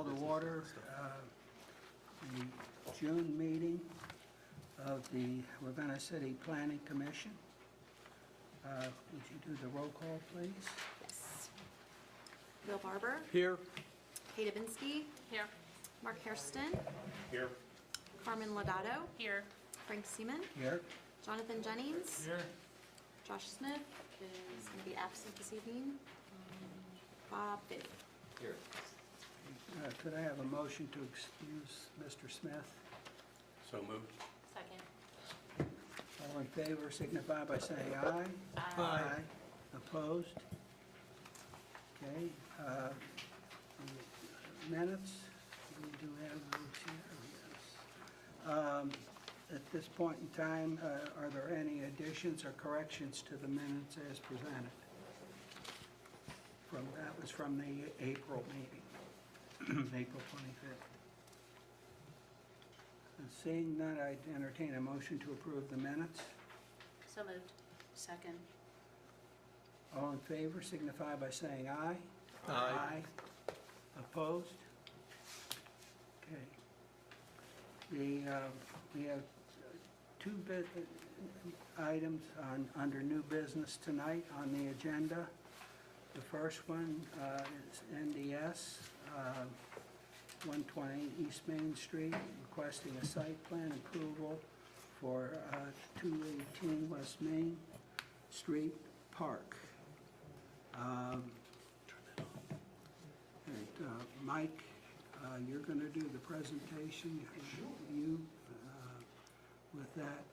to order the June meeting of the Ravenna City Planning Commission. Would you do the roll call, please? Yes. Bill Barber. Here. Kay Dubinsky. Here. Mark Hairston. Here. Carmen Lodato. Here. Frank Seaman. Here. Jonathan Jennings. Here. Josh Smith is going to be absent this evening. Bob Biddy. Here. Could I have a motion to excuse Mr. Smith? So moved. Second. All in favor signify by saying aye. Aye. Opposed? Okay. Minutes, we do have those here, yes. At this point in time, are there any additions or corrections to the minutes as presented? That was from the April meeting, April 25th. And seeing none, I'd entertain a motion to approve the minutes. So moved. Second. All in favor signify by saying aye. Aye. Opposed? Okay. We have two items under new business tonight on the agenda. The first one is NDS 120 East Main Street, requesting a site plan approval for 218 West Main Street Park. Mike, you're going to do the presentation. You with that.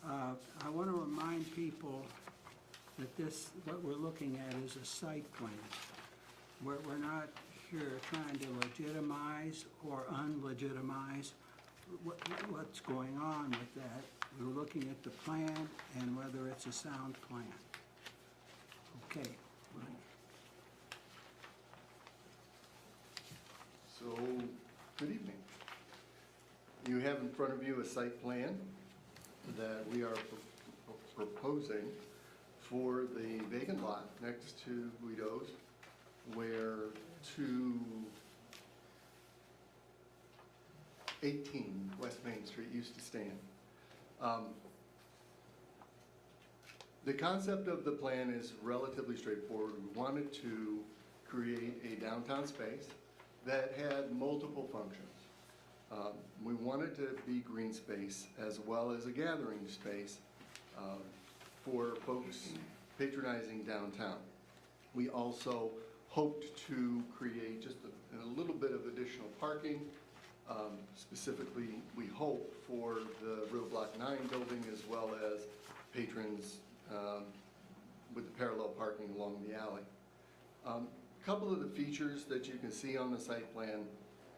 I want to remind people that what we're looking at is a site plan. We're not here trying to legitimize or unlegitimize what's going on with that. We're looking at the plan and whether it's a sound plan. Okay, Mike. So, good evening. You have in front of you a site plan that we are proposing for the vacant lot next to Guido's, where 218 West Main Street used to stand. The concept of the plan is relatively straightforward. We wanted to create a downtown space that had multiple functions. We wanted to be green space as well as a gathering space for folks patronizing downtown. We also hoped to create just a little bit of additional parking. Specifically, we hope for the River Block 9 building as well as patrons with the parallel parking along the alley. A couple of the features that you can see on the site plan,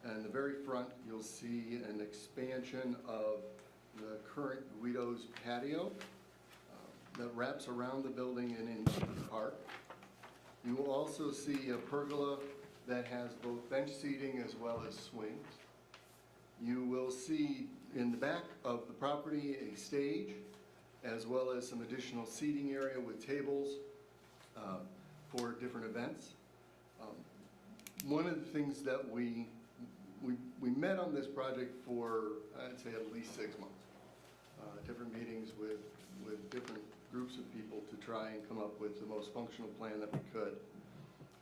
in the very front you'll see an expansion of the current Guido's patio that wraps around the building and into the park. You will also see a pergola that has both bench seating as well as swings. You will see in the back of the property a stage as well as some additional seating area with tables for different events. One of the things that we met on this project for, I'd say, at least 6 months. Different meetings with different groups of people to try and come up with the most functional plan that we could.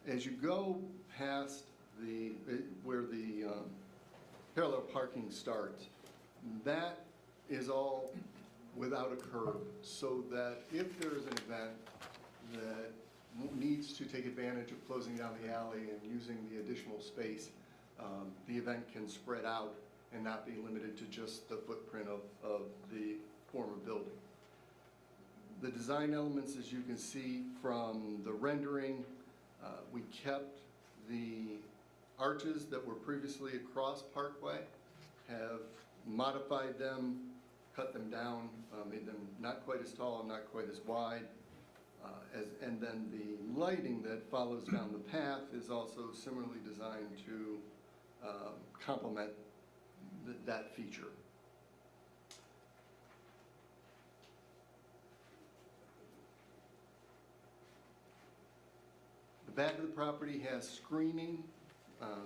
As you go past where the parallel parking starts, that is all without a curb, so that if there is an event that needs to take advantage of closing down the alley and using the additional space, the event can spread out and not be limited to just the footprint of the former building. The design elements, as you can see from the rendering, we kept the arches that were previously across Parkway, have modified them, cut them down, made them not quite as tall and not quite as wide. And then the lighting that follows down the path is also similarly designed to complement that feature. The back of the property has screening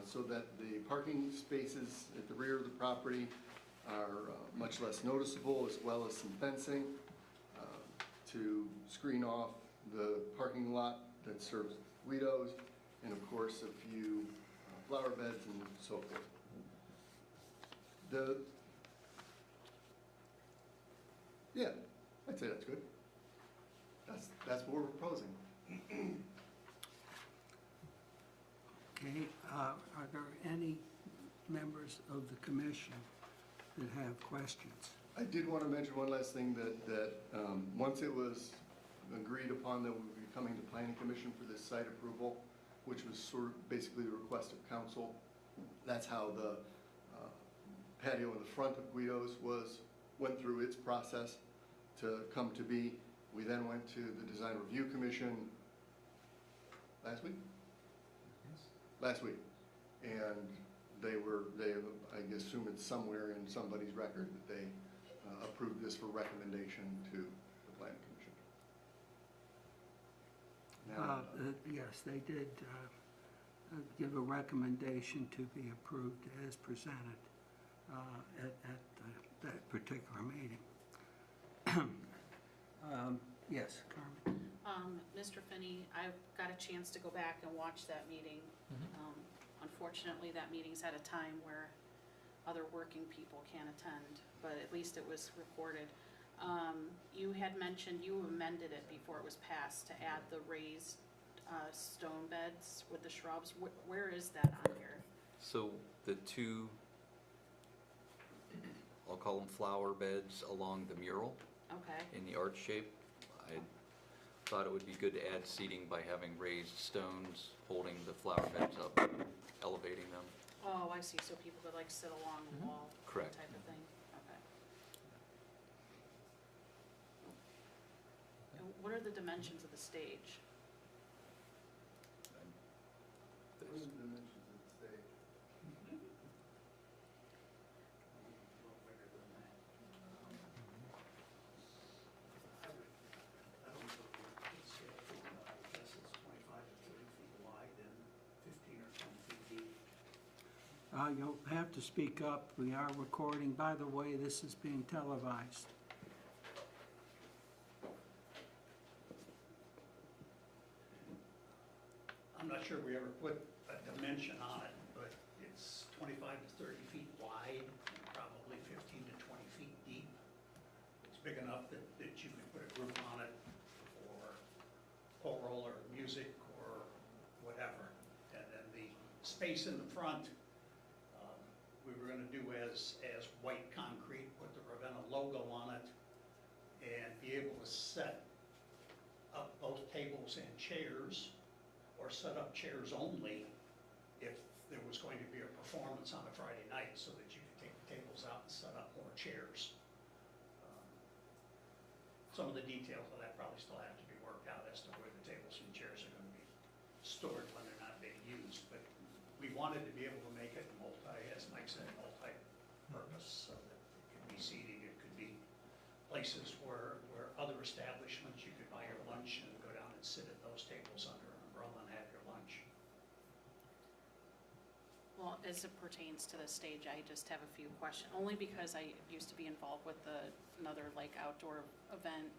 so that the parking spaces at the rear of the property are much less noticeable, as well as some fencing to screen off the parking lot that serves Guido's, and of course, a few flower beds and so forth. Yeah, I'd say that's good. That's what we're proposing. Okay, are there any members of the commission that have questions? I did want to mention one last thing, that once it was agreed upon that we would be coming to planning commission for this site approval, which was sort of basically the request of council, that's how the patio in the front of Guido's went through its process to come to be. We then went to the design review commission last week? Last week. And they, I assume it's somewhere in somebody's record that they approved this for recommendation to the planning commission. Now, Yes, they did give a recommendation to be approved as presented at that particular meeting. Yes, Carmen? Mr. Finney, I got a chance to go back and watch that meeting. Unfortunately, that meeting's at a time where other working people can't attend, but at least it was recorded. You had mentioned you amended it before it was passed to add the raised stone beds with the shrubs. Where is that on here? So the two, I'll call them flower beds along the mural Okay, in the arch shape, I thought it would be good to add seating by having raised stones holding the flower beds up, elevating them. oh, I see, so people could like sit along the wall. Correct. Type of thing, okay. And what are the dimensions of the stage? what are the dimensions of the stage? You'll have to speak up. We are recording. By the way, this is being televised. I'm not sure we ever put a dimension on it, but it's 25 to 30 feet wide, and probably 15 to 20 feet deep. It's big enough that you could put a group on it for choral or music or whatever. And then the space in the front, we were gonna do as white concrete, put the Ravenna logo on it, and be able to set up both tables and chairs, or set up chairs only if there was going to be a performance on a Friday night, so that you could take the tables out and set up more chairs. Some of the details of that probably still have to be worked out as to where the tables and chairs are going to be stored when they're not being used, but we wanted to be able to make it as Mike said, multi-purpose, so that it could be seating, it could be places where other establishments, you could buy your lunch and go down and sit at those tables under an umbrella and have your lunch. Well, as it pertains to the stage, I just have a few questions, only because I used to be involved with another like outdoor event.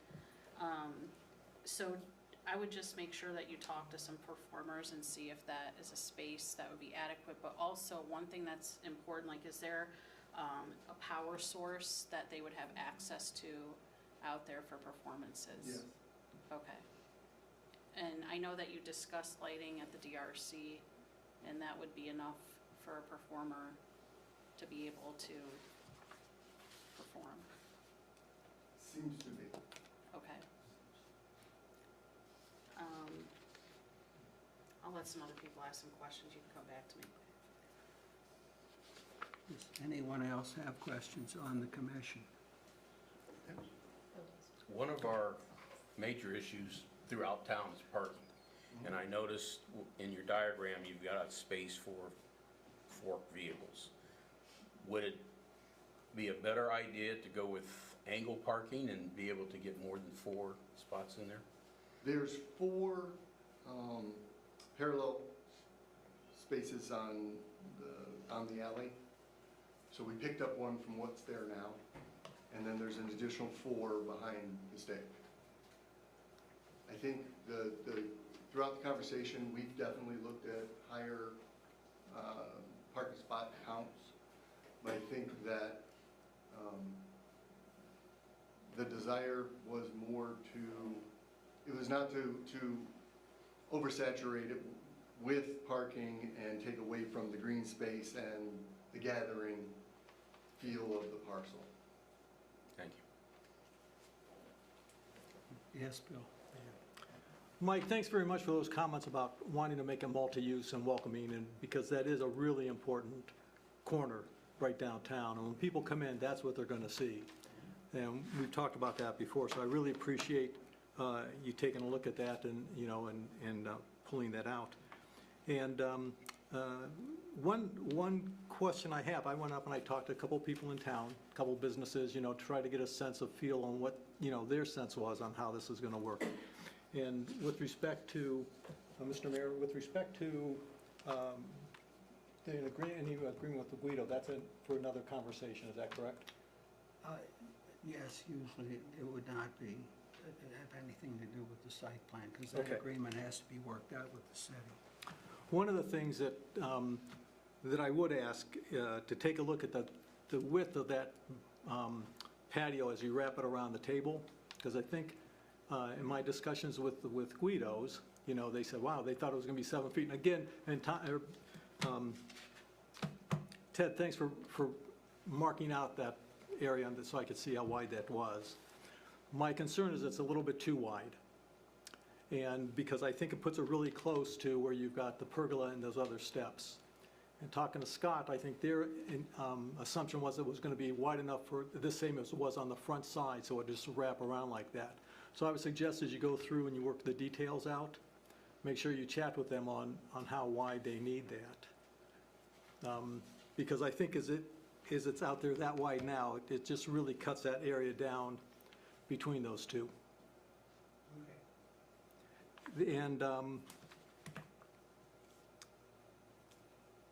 So I would just make sure that you talk to some performers and see if that is a space that would be adequate. But also, one thing that's important, like, is there a power source that they would have access to out there for performances? Yes. Okay. And I know that you discussed lighting at the DRC, and that would be enough for a performer to be able to perform. Seems to be. Okay. I'll let some other people ask some questions. You can come back to me. Does anyone else have questions on the commission? One of our major issues throughout town is parking. And I noticed in your diagram, you've got a space for 4 vehicles. Would it be a better idea to go with angle parking and be able to get more than 4 spots in there? There's 4 parallel spaces on the alley. So we picked up one from what's there now, and then there's an additional 4 behind the stake. I think throughout the conversation, we've definitely looked at higher parking spot counts. But I think that the desire was more it was not to oversaturate it with parking and take away from the green space and the gathering feel of the parcel. Thank you. Yes, Bill? Mike, thanks very much for those comments about wanting to make it multi-use and welcoming, and because that is a really important corner right downtown. And when people come in, that's what they're going to see. And we've talked about that before, so I really appreciate you taking a look at that and, and pulling that out. And one question I have, I went up and I talked to a couple people in town, a couple businesses, to try to get a sense of feel on what, their sense was on how this is going to work. And with respect to, Mr. Mayor, with respect to any agreement with Guido, that's for another conversation, is that correct? Yes, usually it would not have anything to do with the site plan, because that Okay. agreement has to be worked out with the city. One of the things that I would ask, to take a look at the width of that patio as you wrap it around the table, because I think in my discussions with Guido's, they said, wow, they thought it was going to be 7 feet. And again, Ted, thanks for marking out that area so I could see how wide that was. My concern is it's a little bit too wide. And because I think it puts it really close to where you've got the pergola and those other steps. And talking to Scott, I think their assumption was it was going to be wide enough for the same as it was on the front side, so it would just wrap around like that. So I would suggest as you go through and you work the details out, make sure you chat with them on how wide they need that. Because I think as it's out there that wide now, it just really cuts that area down between those two. And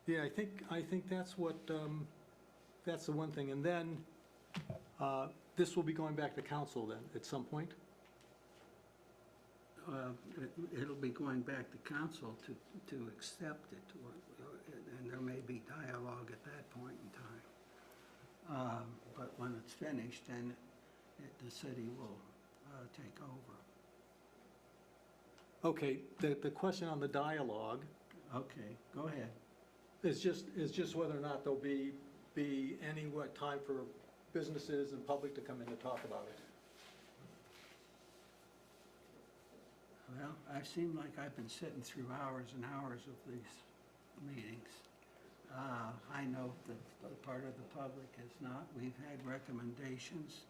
yeah, I think that's what that's the one thing. And then this will be going back to council then at some point. It'll be going back to council to accept it, and there may be dialogue at that point in time. But when it's finished, then the city will take over. Okay, the question on the dialogue Okay, go ahead. is just whether or not there'll be any time for businesses and public to come in to talk about it. Well, I seem like I've been sitting through hours and hours of these meetings. I know that part of the public has not. We've had recommendations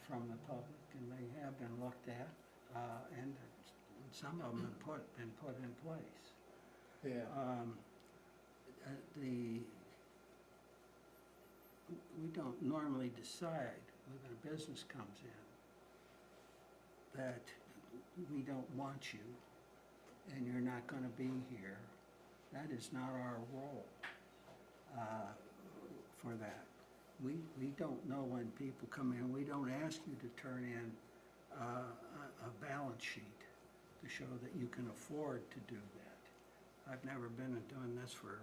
from the public, and they have been looked at, and some of them have been put in place. Yeah. We don't normally decide when a business comes in that we don't want you and you're not going to be here. That is not our role for that. We don't know when people come in. We don't ask you to turn in a balance sheet to show that you can afford to do that. I've never been doing this for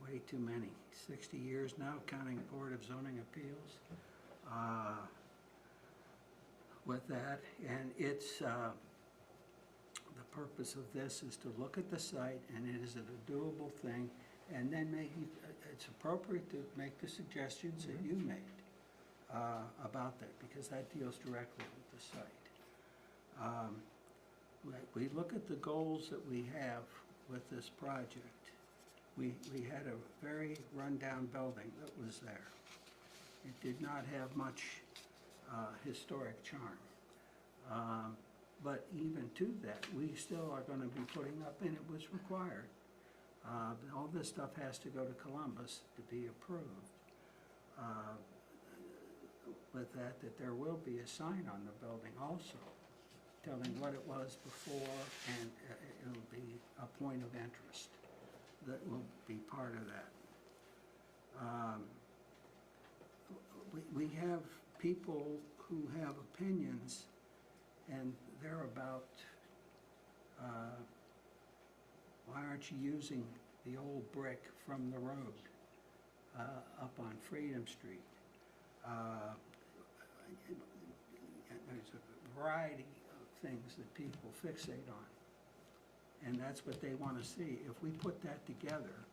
way too many, 60 years now, counting Board of Zoning Appeals with that. And it's, the purpose of this is to look at the site, and is it a doable thing? And then it's appropriate to make the suggestions that you made about that, because that deals directly with the site. We look at the goals that we have with this project. We had a very rundown building that was there. It did not have much historic charm. But even to that, we still are going to be putting up, and it was required. All this stuff has to go to Columbus to be approved. With that there will be a sign on the building also, telling what it was before, and it'll be a point of interest. that will be part of that. We have people who have opinions, and they're about, why aren't you using the old brick from the road up on Freedom Street? There's a variety of things that people fixate on, and that's what they want to see. If we put that together,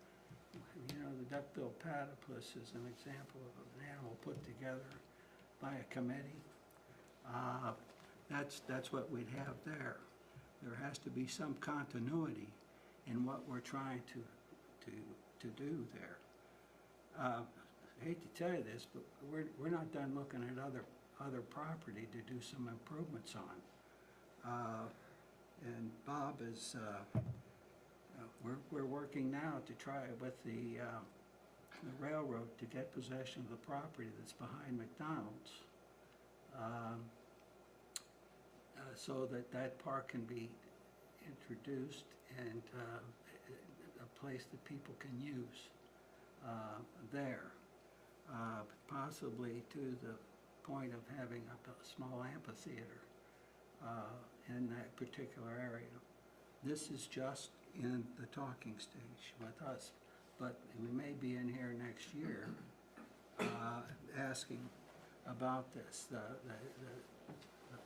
you know, the duckbill platypus is an example of an animal put together by a committee. That's what we'd have there. There has to be some continuity in what we're trying to do there. I hate to tell you this, but we're not done looking at other property to do some improvements on. And Bob is, we're working now to try with the railroad to get possession of the property that's behind McDonald's, so that park can be introduced and a place that people can use there, possibly to the point of having a small amphitheater in that particular area. This is just in the talking stage with us, but we may be in here next year asking about this. The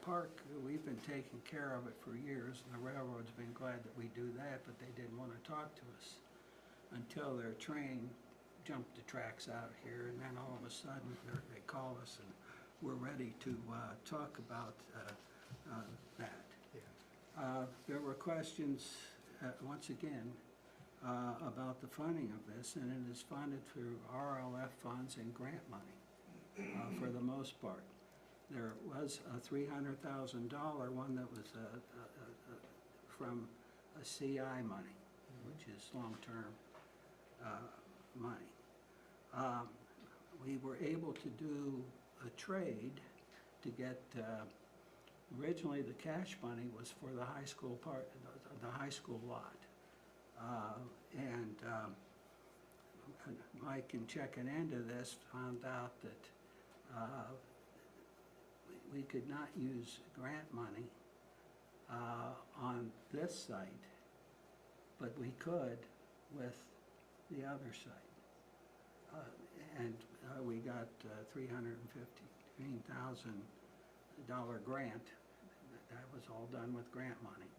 park, we've been taking care of it for years, and the railroad's been glad that we do that, but they didn't want to talk to us until their train jumped the tracks out here, and then all of a sudden they call us and we're ready to talk about that. There were questions, once again, about the funding of this, and it is funded through RLF funds and grant money for the most part. There was a $300,000 one that was from a CI money, which is long-term money. We were able to do a trade to get, originally the cash money was for the high school part, the high school lot. And Mike, in checking into this, found out that we could not use grant money on this site, but we could with the other site. And we got $315,000 grant. That was all done with grant money,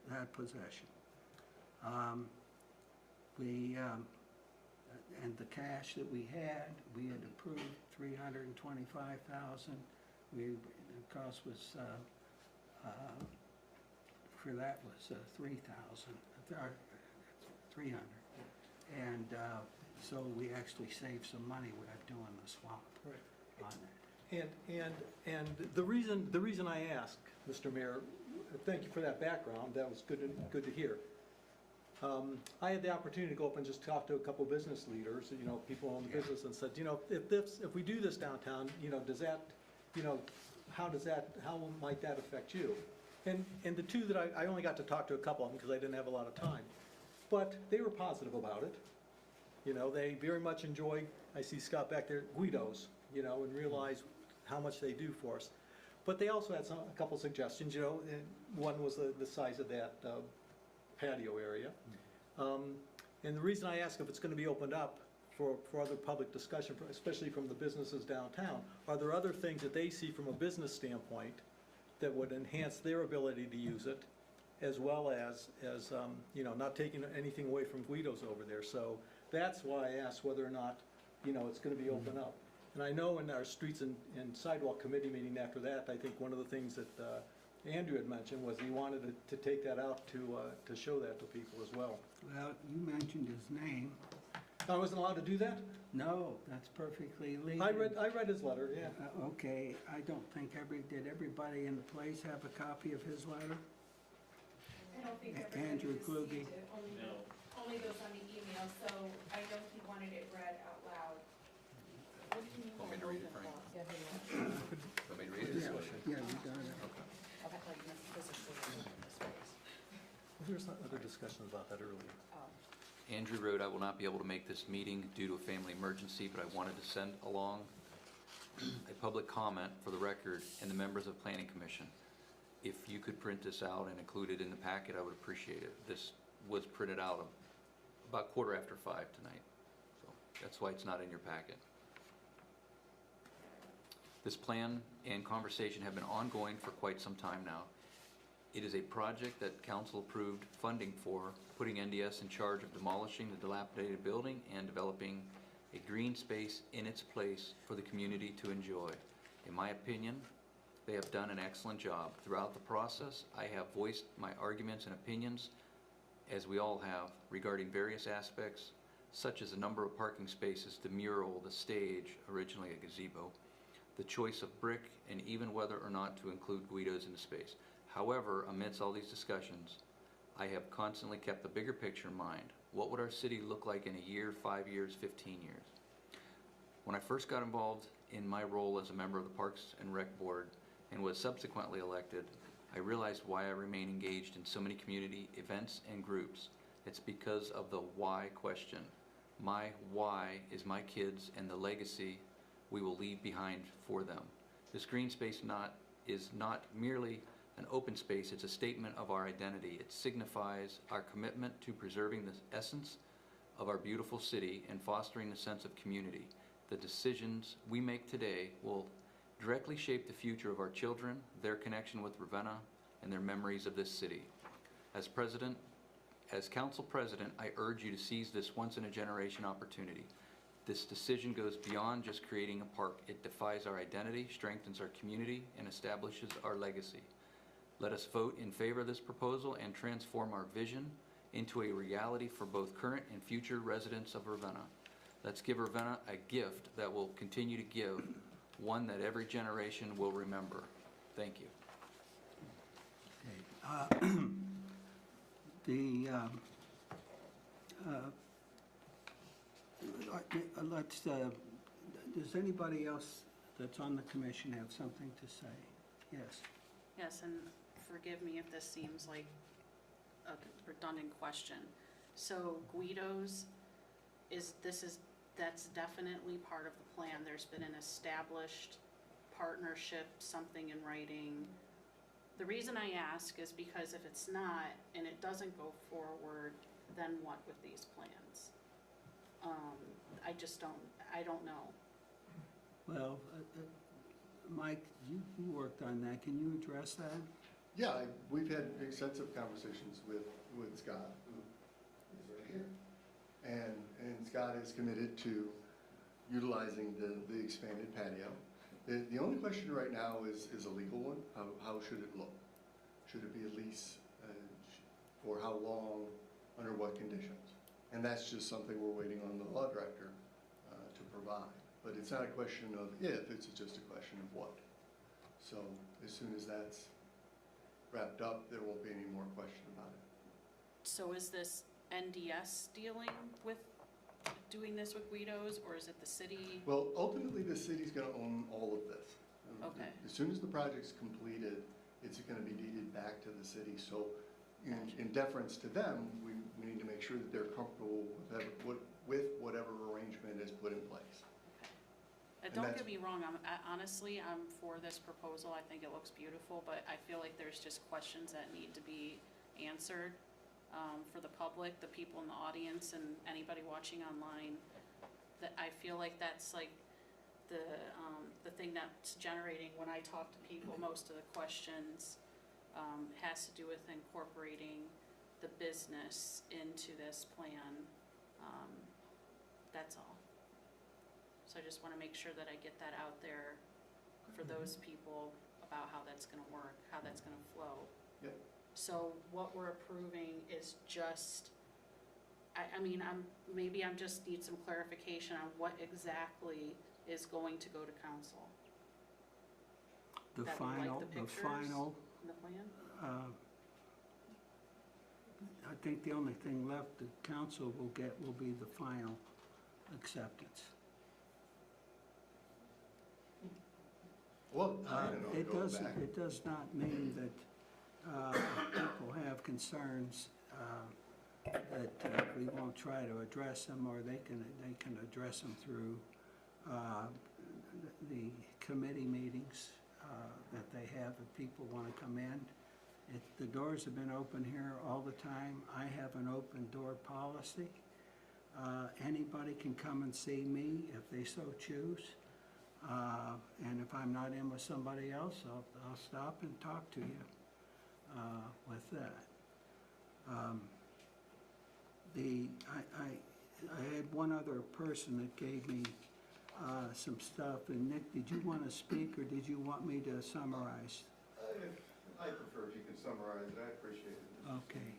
that possession. And the cash that we had approved $325,000. The cost was, for that was $300. And so we actually saved some money without doing the swap on that. And the reason I ask, Mr. Mayor, thank you for that background. That was good to hear. I had the opportunity to go up and just talk to a couple business leaders, you know, people in the business, and said, you know, if we do this downtown, you know, does that, you know, how might that affect you? And the two that I only got to talk to a couple of them because I didn't have a lot of time, but they were positive about it. You know, they very much enjoy, I see Scott back there, Guido's, you know, and realize how much they do for us. But they also had a couple suggestions, you know, and one was the size of that patio area. And the reason I ask if it's going to be opened up for other public discussion, especially from the businesses downtown, are there other things that they see from a business standpoint that would enhance their ability to use it, as well as you know, not taking anything away from Guido's over there. So that's why I asked whether or not, you know, it's going to be opened up. And I know in our Streets and Sidewalk Committee meeting after that, I think one of the things that Andrew had mentioned was he wanted to take that out to show that to people as well. Well, you mentioned his name. I wasn't allowed to do that? No, that's perfectly legal. I read his letter, yeah. Okay, I don't think did everybody in the place have a copy of his letter? I don't think everybody Andrew Kluge. received it, only those on the email, so I know he wanted it read out loud. Want me to read it, Frank? Want me to read it? Yeah, we got it. There's other discussion about that earlier. Andrew Road, I will not be able to make this meeting due to a family emergency, but I wanted to send along a public comment for the record and the members of Planning Commission. If you could print this out and include it in the packet, I would appreciate it. This was printed out about 5:15 tonight, so that's why it's not in your packet. This plan and conversation have been ongoing for quite some time now. It is a project that council approved funding for, putting NDS in charge of demolishing the dilapidated building and developing a green space in its place for the community to enjoy. In my opinion, they have done an excellent job. Throughout the process, I have voiced my arguments and opinions, as we all have, regarding various aspects, such as the number of parking spaces, the mural, the stage, originally a gazebo, the choice of brick, and even whether or not to include Guidos in the space. However, amidst all these discussions, I have constantly kept the bigger picture in mind. What would our city look like in a year, 5 years, 15 years? When I first got involved in my role as a member of the Parks and Rec Board and was subsequently elected, I realized why I remain engaged in so many community events and groups. It's because of the why question. My why is my kids and the legacy we will leave behind for them. This green space is not merely an open space, it's a statement of our identity. It signifies our commitment to preserving the essence of our beautiful city and fostering a sense of community. The decisions we make today will directly shape the future of our children, their connection with Ravenna, and their memories of this city. As council president, I urge you to seize this once-in-a-generation opportunity. This decision goes beyond just creating a park. It defies our identity, strengthens our community, and establishes our legacy. Let us vote in favor of this proposal and transform our vision into a reality for both current and future residents of Ravenna. Let's give Ravenna a gift that will continue to give, one that every generation will remember. Thank you. Does anybody else that's on the commission have something to say? Yes. Yes, and forgive me if this seems like a redundant question. So Guido's, that's definitely part of the plan. There's been an established partnership, something in writing. The reason I ask is because if it's not, and it doesn't go forward, then what with these plans? I don't know. Well, Mike, you worked on that. Can you address that? Yeah, we've had extensive conversations with Scott, who is right here. And Scott is committed to utilizing the expanded patio. The only question right now is a legal one. How should it look? Should it be a lease? For how long? Under what conditions? And that's just something we're waiting on the law director to provide. But it's not a question of if, it's just a question of what. So as soon as that's wrapped up, there won't be any more question about it. So is this NDS dealing with doing this with Guido's, or is it the city? Well, ultimately, the city's gonna own all of this. Okay. As soon as the project's completed, it's gonna be deeded back to the city. So in deference to them, we need to make sure that they're comfortable with whatever arrangement is put in place. Don't get me wrong, honestly, I'm for this proposal. I think it looks beautiful, but I feel like there's just questions that need to be answered for the public, the people in the audience, and anybody watching online. That I feel like that's like the thing that's generating when I talk to people. Most of the questions has to do with incorporating the business into this plan. That's all. So I just want to make sure that I get that out there for those people about how that's going to work, how that's going to flow. Yep. So what we're approving is just, maybe I just need some clarification on what exactly is going to go to council. The That we like final, the the pictures final, in the plan? I think the only thing left the council will get will be the final acceptance. Well, I don't know, It go does, back. it does not mean that people have concerns that we won't try to address them, or they can address them through the committee meetings that they have if people want to come in. The doors have been open here all the time. I have an open door policy. Anybody can come and see me if they so choose. And if I'm not in with somebody else, I'll stop and talk to you with that. I had one other person that gave me some stuff, and Nick, did you want to speak, or did you want me to summarize? I prefer if you could summarize it, I appreciate it. Okay.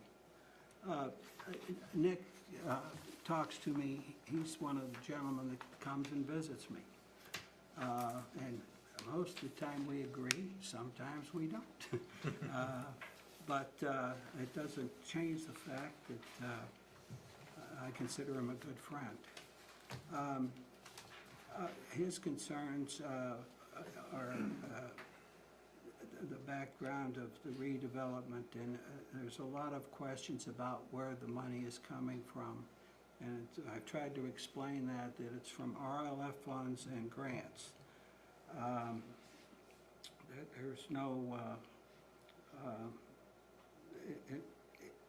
Nick talks to me, he's one of the gentlemen that comes and visits me. And most of the time we agree, sometimes we don't. But it doesn't change the fact that I consider him a good friend. His concerns are the background of the redevelopment, and there's a lot of questions about where the money is coming from. And I've tried to explain that it's from RLF funds and grants. There's no,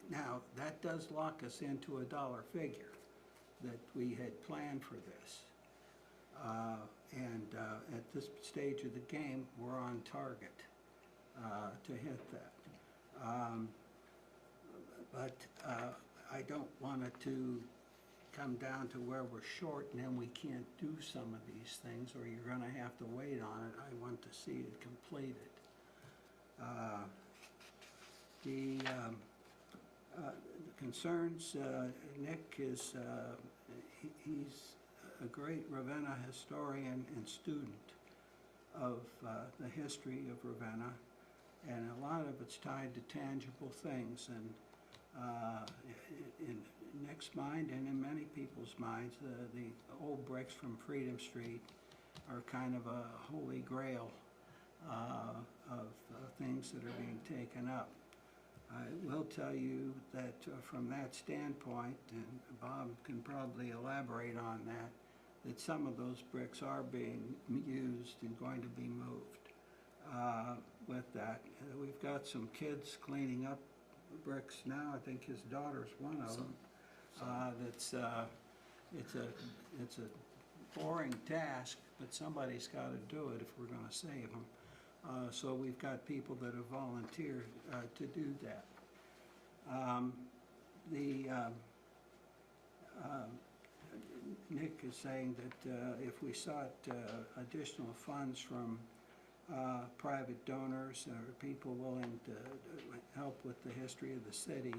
now, that does lock us into a dollar figure that we had planned for this. And at this stage of the game, we're on target to hit that. But I don't want it to come down to where we're short and then we can't do some of these things, or you're going to have to wait on it. I want to see it completed. The concerns, Nick is, he's a great Ravenna historian and student of the history of Ravenna, and a lot of it's tied to tangible things. And in Nick's mind, and in many people's minds, the old bricks from Freedom Street are kind of a holy grail of things that are being taken up. I will tell you that from that standpoint, and Bob can probably elaborate on that, that some of those bricks are being used and going to be moved with that. We've got some kids cleaning up bricks now. I think his daughter's one of them. It's a boring task, but somebody's got to do it if we're going to save them. So we've got people that have volunteered to do that. Nick is saying that if we sought additional funds from private donors or people willing to help with the history of the city,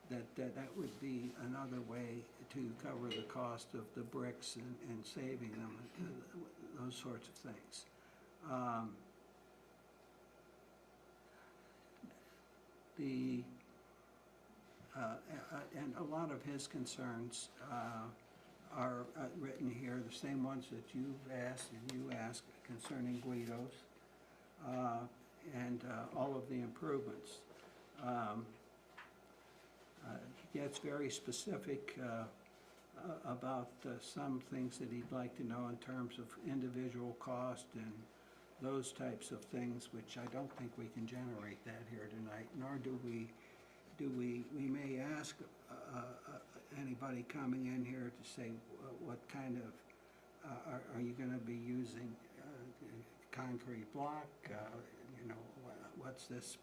that would be another way to cover the cost of the bricks and saving them, those sorts of things. And a lot of his concerns are written here, the same ones that you've asked and you asked concerning Guido's, and all of the improvements. He gets very specific about some things that he'd like to know in terms of individual cost and those types of things, which I don't think we can generate that here tonight, nor do we may ask anybody coming in here to say what kind of, are you going to be using concrete block, what's this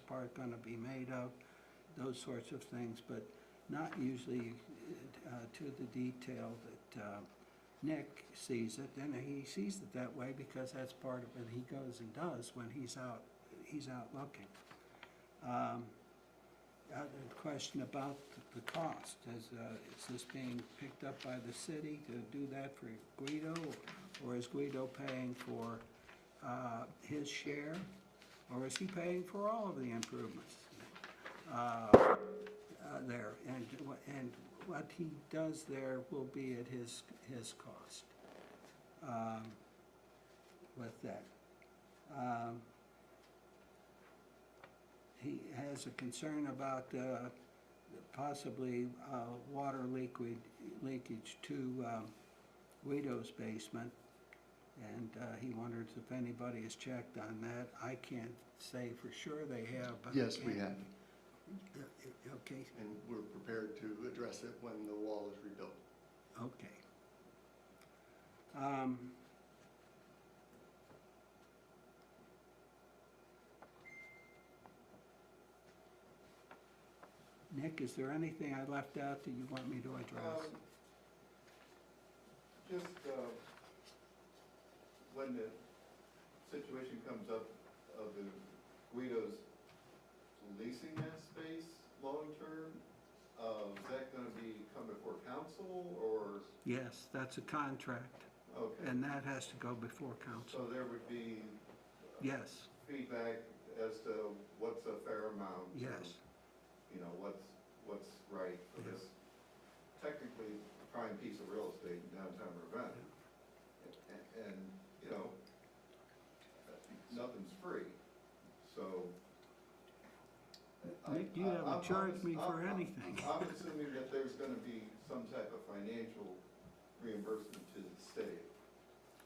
part going to be made of, those sorts of things, but not usually to the detail that Nick sees it, and he sees it that way because that's part of what he goes and does when he's out looking. The question about the cost, is this being picked up by the city to do that for Guido, or is Guido paying for his share, or is he paying for all of the improvements there? And what he does there will be at his cost with that. He has a concern about possibly water leakage to Guido's basement, and he wonders if anybody has checked on that. I can't say for sure they have, but. Yes, we have, Okay, and we're prepared to address it when the wall is rebuilt. okay. Nick, is there anything I left out that you want me to address? Just, when the situation comes up of the Guido's leasing that space long-term, is that gonna come before council, or, Yes, that's a contract, okay, and that has to go before council. so there would be Yes, feedback as to what's a fair amount? yes, You know, what's right for Yeah. this technically prime piece of real estate in downtown Ravenna? And, you know, nothing's free, so. Nick, you haven't charged me for anything. I'm assuming that there's gonna be some type of financial reimbursement to the state,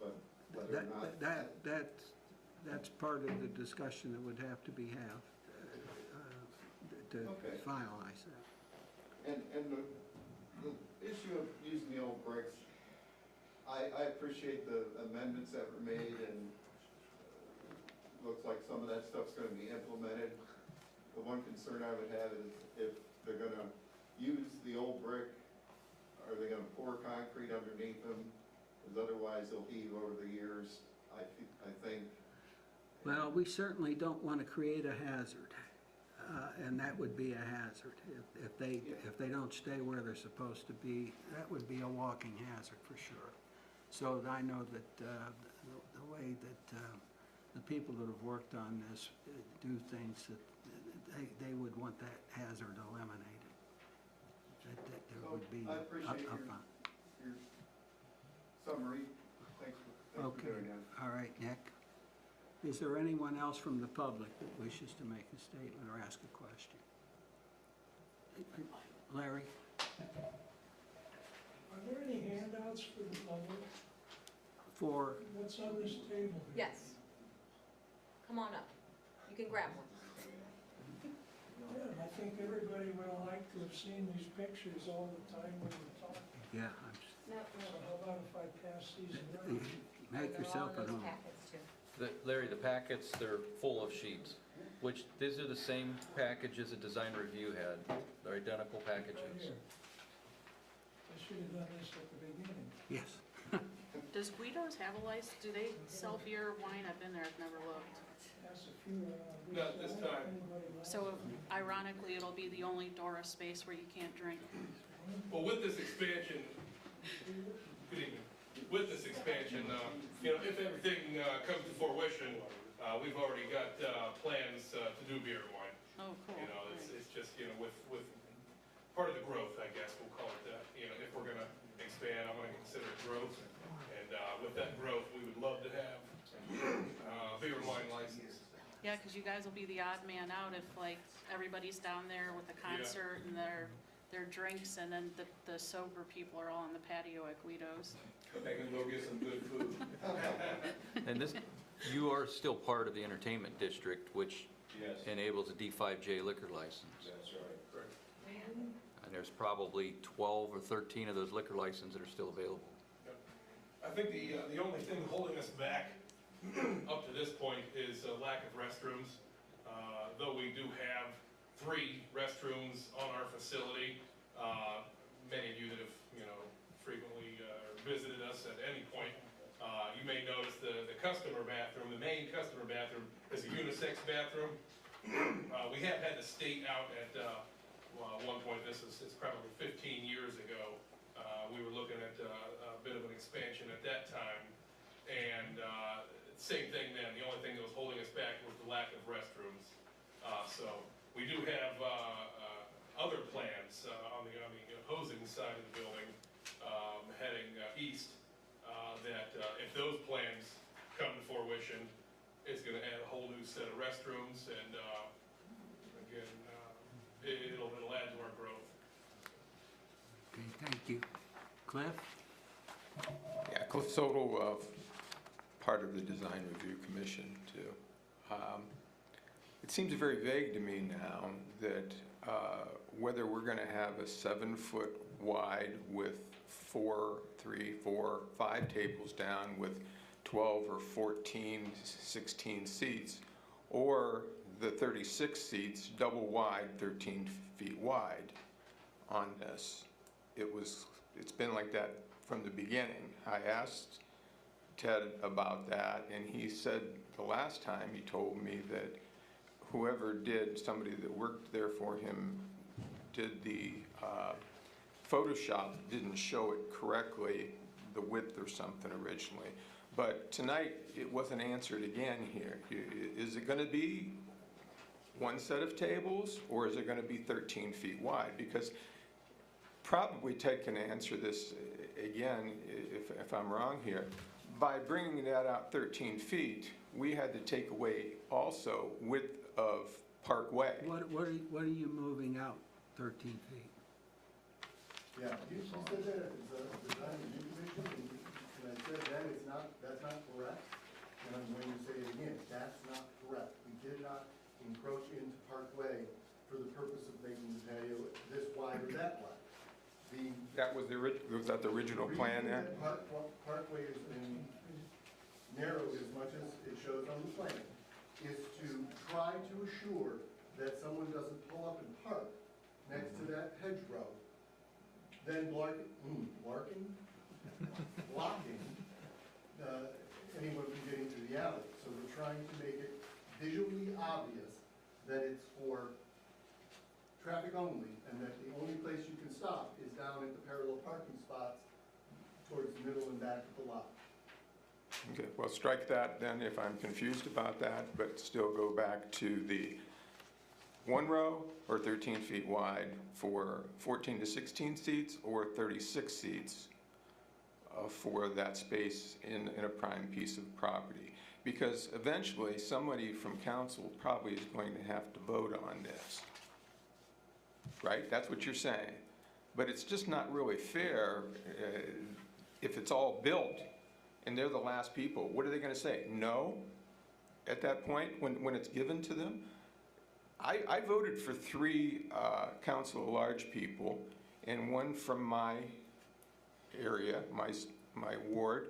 but whether or not. That's part of the discussion that would have to be had to Okay. finalize that. And the issue of using the old bricks, I appreciate the amendments that were made, and looks like some of that stuff's gonna be implemented. The one concern I would have is if they're gonna use the old brick, are they gonna pour concrete underneath them? Because otherwise they'll heave over the years, I think. Well, we certainly don't want to create a hazard, and that would be a hazard. If they don't stay where they're supposed to be, that would be a walking hazard for sure. So I know that the way that the people that have worked on this do things, that they would want that hazard eliminated. That there would be I appreciate up your on. summary. Thanks for Okay, doing that. all right, Nick. Is there anyone else from the public that wishes to make a statement or ask a question? Larry? Are there any handouts for the public? For, What's on this table here? Yes. Come on up. You can grab one. Yeah, and I think everybody would have liked to have seen these pictures all the time when we're talking. yeah, No, So how about if I pass these around? make yourself at home. Larry, the packets, they're full of sheets, which, these are the same packages that design review had. They're identical Right packages. here. I should have done this at the beginning. Yes. Does Guido's have a license? Do they sell beer or wine? I've been there, I've never looked. Pass a few around. Not this time. Anybody wants So it? ironically, it'll be the only Dora space where you can't drink. Well, with this expansion, good evening, with this expansion, you know, if everything comes to fruition, we've already got plans to do beer and wine. Oh, cool. You know, Nice. it's just, you know, with part of the growth, I guess, we'll call it that. You know, if we're gonna expand, I'm gonna consider it growth. And with that growth, we would love to have beer and wine license. Yeah, because you guys will be the odd man out if like everybody's down there with the concert and their drinks, and then the sober people are all on the patio at Guido's. They can go get some good food. And this, you are still part of the entertainment district, which Yes. enables a D5J liquor license. That's right. Correct. And there's probably 12 or 13 of those liquor licenses that are still available. I think the only thing holding us back up to this point is a lack of restrooms. Though we do have 3 restrooms on our facility, many of you that have, you know, frequently visited us at any point, you may notice the customer bathroom, the main customer bathroom is a unisex bathroom. We have had the state out at one point, it's probably 15 years ago. We were looking at a bit of an expansion at that time, and same thing then. The only thing that was holding us back was the lack of restrooms. So we do have other plans on the opposing side of the building, heading east, that if those plans come to fruition, it's going to add a whole new set of restrooms, and again, it'll add to our growth. Okay, thank you. Cliff? Yeah, Cliff Soto, part of the Design Review Commission too. It seems very vague to me now that whether we're going to have a 7-foot wide with 4, 3, 4, 5 tables down with 12 or 14, 16 seats, or the 36 seats double wide, 13 feet wide on this. It's been like that from the beginning. I asked Ted about that, and he said the last time he told me that whoever somebody that worked there for him did the Photoshop, didn't show it correctly, the width or something originally. But tonight, it wasn't answered again here. Is it going to be one set of tables, or is it going to be 13 feet wide? Because probably Ted can answer this again, if I'm wrong here. By bringing that out 13 feet, we had to take away also width of Parkway. What are you moving out 13 feet? Yeah, you said that at the Design Review Commission, and I said that's not correct, and I'm going to say it again, that's not correct. We did not encroach into Parkway for the purpose of making the patio this wide or that wide. Was that the original plan there? The reason that Parkway has been narrowed as much as it shows on the plan is to try to assure that someone doesn't pull up and park next to that hedgerow, then blocking anyone from getting to the alley. So we're trying to make it visually obvious that it's for traffic only, and that the only place you can stop is down at the parallel parking spots towards the middle and back of the lot. Okay, well, strike that then if I'm confused about that, but still go back to the 1 row or 13 feet wide for 14 to 16 seats, or 36 seats for that space in a prime piece of property. Because eventually, somebody from council probably is going to have to vote on this. Right? That's what you're saying. But it's just not really fair if it's all built and they're the last people. What are they going to say? No? At that point, when it's given to them? I voted for 3 council at large people and 1 from my area, my ward,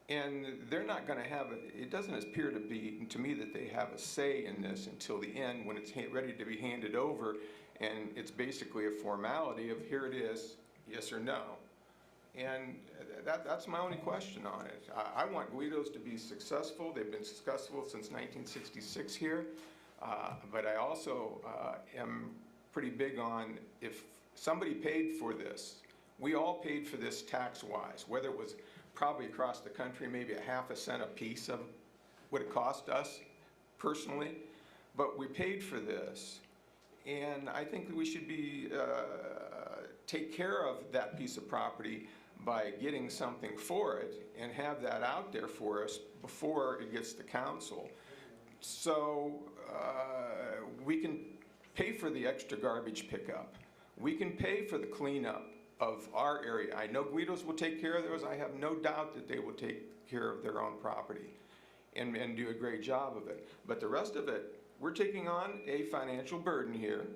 and they're not going to have it doesn't appear to me that they have a say in this until the end when it's ready to be handed over, and it's basically a formality of here it is, yes or no. And that's my only question on it. I want Guido's to be successful. They've been successful since 1966 here. But I also am pretty big on, if somebody paid for this, we all paid for this tax-wise, whether it was probably across the country, maybe a half a cent a piece of what it cost us personally, but we paid for this. And I think that we should be, take care of that piece of property by getting something for it and have that out there for us before it gets to council. So we can pay for the extra garbage pickup. We can pay for the cleanup of our area. I know Guido's will take care of those. I have no doubt that they will take care of their own property and do a great job of it. But the rest of it, we're taking on a financial burden here,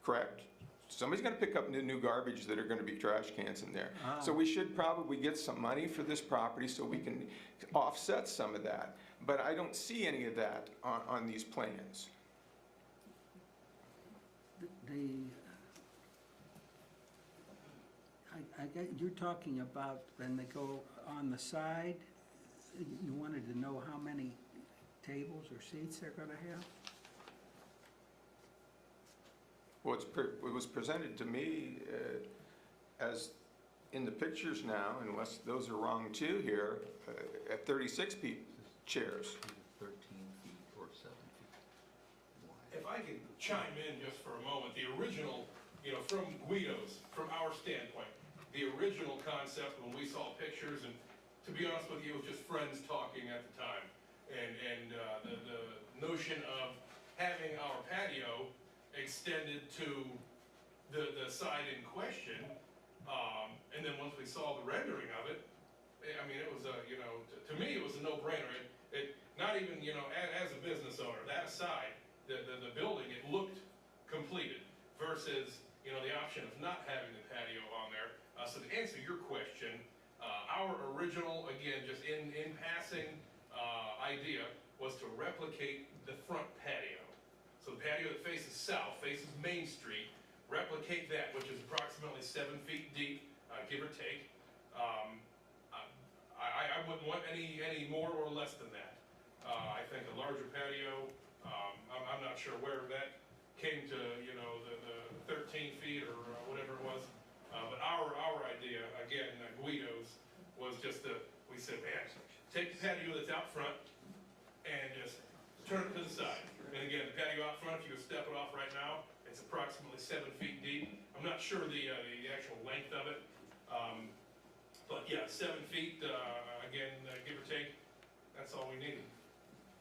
correct? Somebody's going to pick up new garbage that are going to be trash cans in there. So we should probably get some money for this property so we can offset some of that. But I don't see any of that on these plans. I get, you're talking about when they go on the side, you wanted to know how many tables or seats they're going to have? Well, it was presented to me as in the pictures now, unless those are wrong too here, at 36 chairs. 13 feet or 7 feet wide. If I could chime in just for a moment, the original, from Guido's, from our standpoint, the original concept when we saw pictures, and to be honest with you, it was just friends talking at the time, and the notion of having our patio extended to the side in question. And then once we saw the rendering of it, I mean, it was a, you know, to me, it was a no-brainer. It not even, you know, as a business owner, that aside, the building, it looked completed versus, you know, the option of not having the patio on there. So to answer your question, our original, again, just in passing, idea was to replicate the front patio. So the patio that faces south, faces Main Street, replicate that, which is approximately 7 feet deep, give or take. I wouldn't want any more or less than that. I think a larger patio, I'm not sure where that came to, you know, the 13 feet or whatever it was. But our idea, again, Guido's, was just we said, man, take the patio that's out front and just turn it to the side. And again, the patio out front, if you step it off right now, it's approximately 7 feet deep. I'm not sure the actual length of it. But yeah, 7 feet, again, give or take, that's all we needed.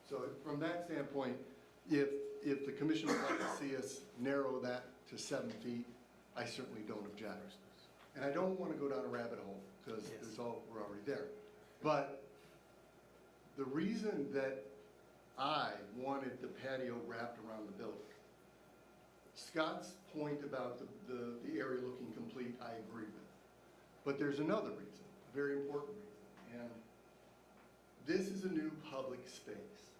So from that standpoint, if the commission would like to see us narrow that to 7 feet, I certainly don't object. And I don't want to go down a rabbit hole, because we're already there. But the reason that I wanted the patio wrapped around the building, Scott's point about the area looking complete, I agree with. But there's another reason, a very important reason, and this is a new public space.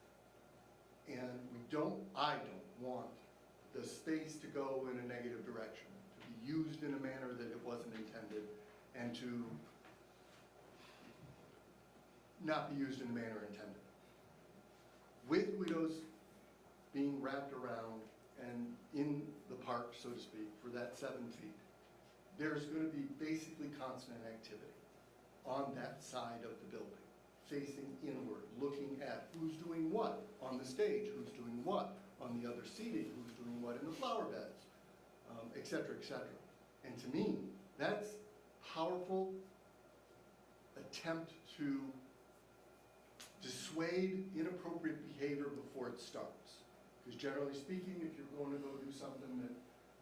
And I don't want the space to go in a negative direction, to be used in a manner that it wasn't intended, and to not be used in a manner intended. With Guido's being wrapped around and in the park, so to speak, for that 7 feet, there's going to be basically constant activity on that side of the building, facing inward, looking at who's doing what on the stage, who's doing what on the other seating, who's doing what in the flower beds, et cetera, et cetera. And to me, that's powerful attempt to dissuade inappropriate behavior before it starts. Because generally speaking, if you're going to go do something that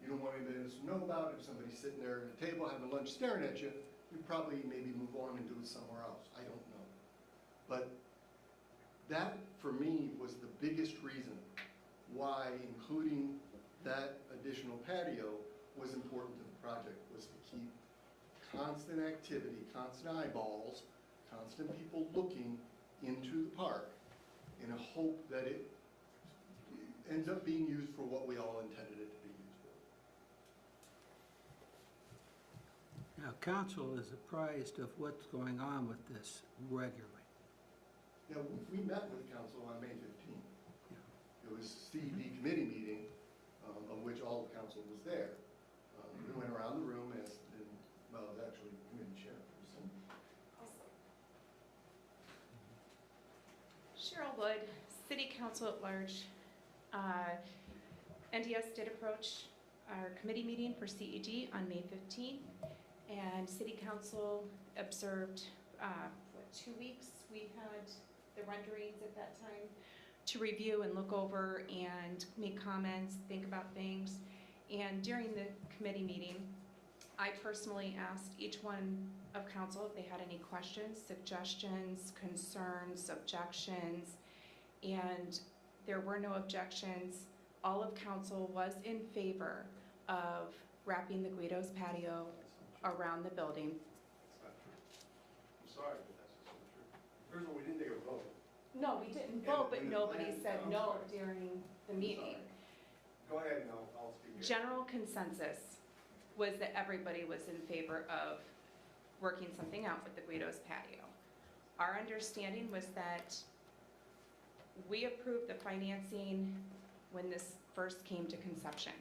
you don't want anybody else to know about, if somebody's sitting there at a table having lunch staring at you, you probably maybe move on and do it somewhere else. I don't know. But that, for me, was the biggest reason why including that additional patio was important to the project, was to keep constant activity, constant eyeballs, constant people looking into the park in a hope that it ends up being used for what we all intended it to be used for. Now, council is apprised of what's going on with this regularly. Now, we met with council on May 15th. Yeah. It was CED committee meeting, of which all the council was there. We went around the room as, well, it was actually committee chairperson. Cheryl Wood, City Council at Large. NDS did approach our committee meeting for CED on May 15th, and City Council observed, 2 weeks, we had the renderings at that time to review and look over and make comments, think about things. And during the committee meeting, I personally asked each one of council if they had any questions, suggestions, concerns, objections, and there were no objections. All of council was in favor of wrapping the Guido's patio around the building. That's not true. I'm sorry, but that's just not true. First of all, we didn't take a vote. No, we didn't vote, but nobody said no during the meeting. Go ahead and I'll speak. General consensus was that everybody was in favor of working something out with the Guido's patio. Our understanding was that we approved the financing when this first came to conception.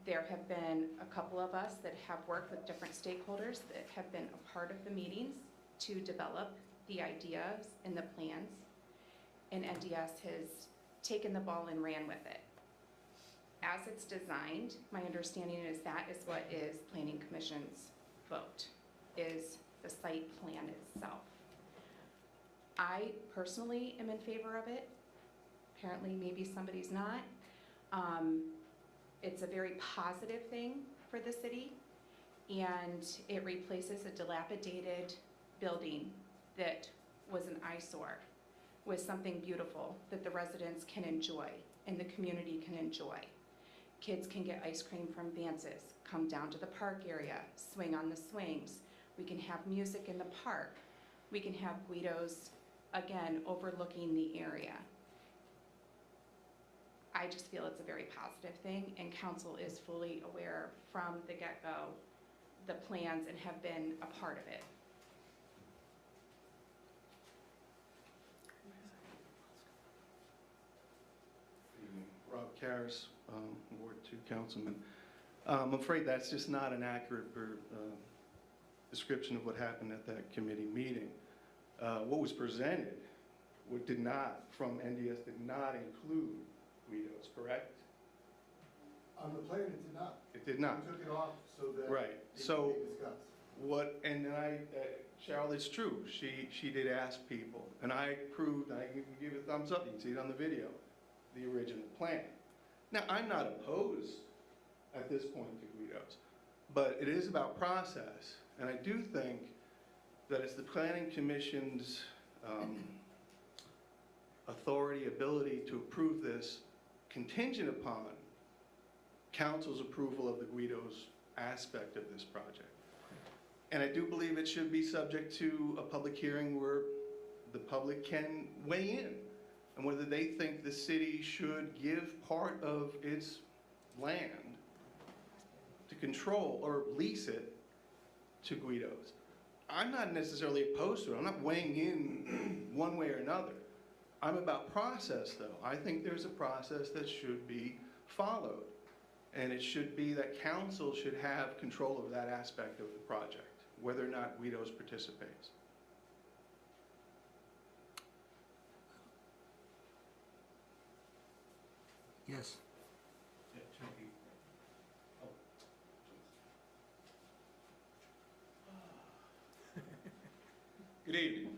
There have been a couple of us that have worked with different stakeholders that have been a part of the meetings to develop the ideas and the plans, and NDS has taken the ball and ran with it. As it's designed, my understanding is that is what is Planning Commission's vote, is the site plan itself. I personally am in favor of it. Apparently, maybe somebody's not. It's a very positive thing for the city, and it replaces a dilapidated building that was an eyesore with something beautiful that the residents can enjoy and the community can enjoy. Kids can get ice cream from Vance's, come down to the park area, swing on the swings. We can have music in the park. We can have Guido's, again, overlooking the area. I just feel it's a very positive thing, and council is fully aware from the get-go the plans and have been a part of it. Rob Karras, Ward 2 Councilman. I'm afraid that's just not an accurate description of what happened at that committee meeting. What was presented from NDS did not include Guido's, correct? On the plan, it did not. It did not. We took it off so that Right. it So could be discussed. and Cheryl, it's true. She did ask people, and I approved, I can give it a thumbs up, you can see it on the video, the original plan. Now, I'm not opposed at this point to Guido's, but it is about process. And I do think that it's the Planning Commission's authority, ability to approve this contingent upon council's approval of the Guido's aspect of this project. And I do believe it should be subject to a public hearing where the public can weigh in on whether they think the city should give part of its land to control or lease it to Guido's. I'm not necessarily opposed to it. I'm not weighing in one way or another. I'm about process, though. I think there's a process that should be followed. And it should be that council should have control over that aspect of the project, whether or not Guido's participates. Yes. Good evening.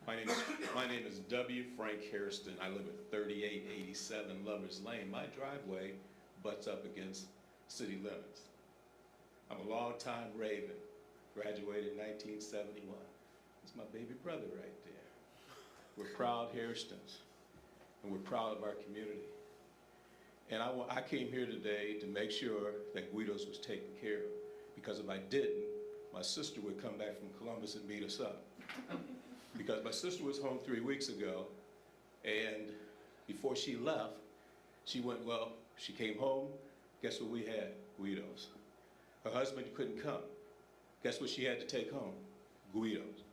My name is W. Frank Hairston. I live at 3887 Lovers Lane. My driveway butts up against city limits. I'm a longtime Raven, graduated in 1971. It's my baby brother right there. We're proud Hairstons, and we're proud of our community. And I came here today to make sure that Guido's was taken care of, because if I didn't, my sister would come back from Columbus and beat us up. Because my sister was home 3 weeks ago, and before she left, she came home, guess what we had? Guido's. Her husband couldn't come. Guess what she had to take home? Guido's.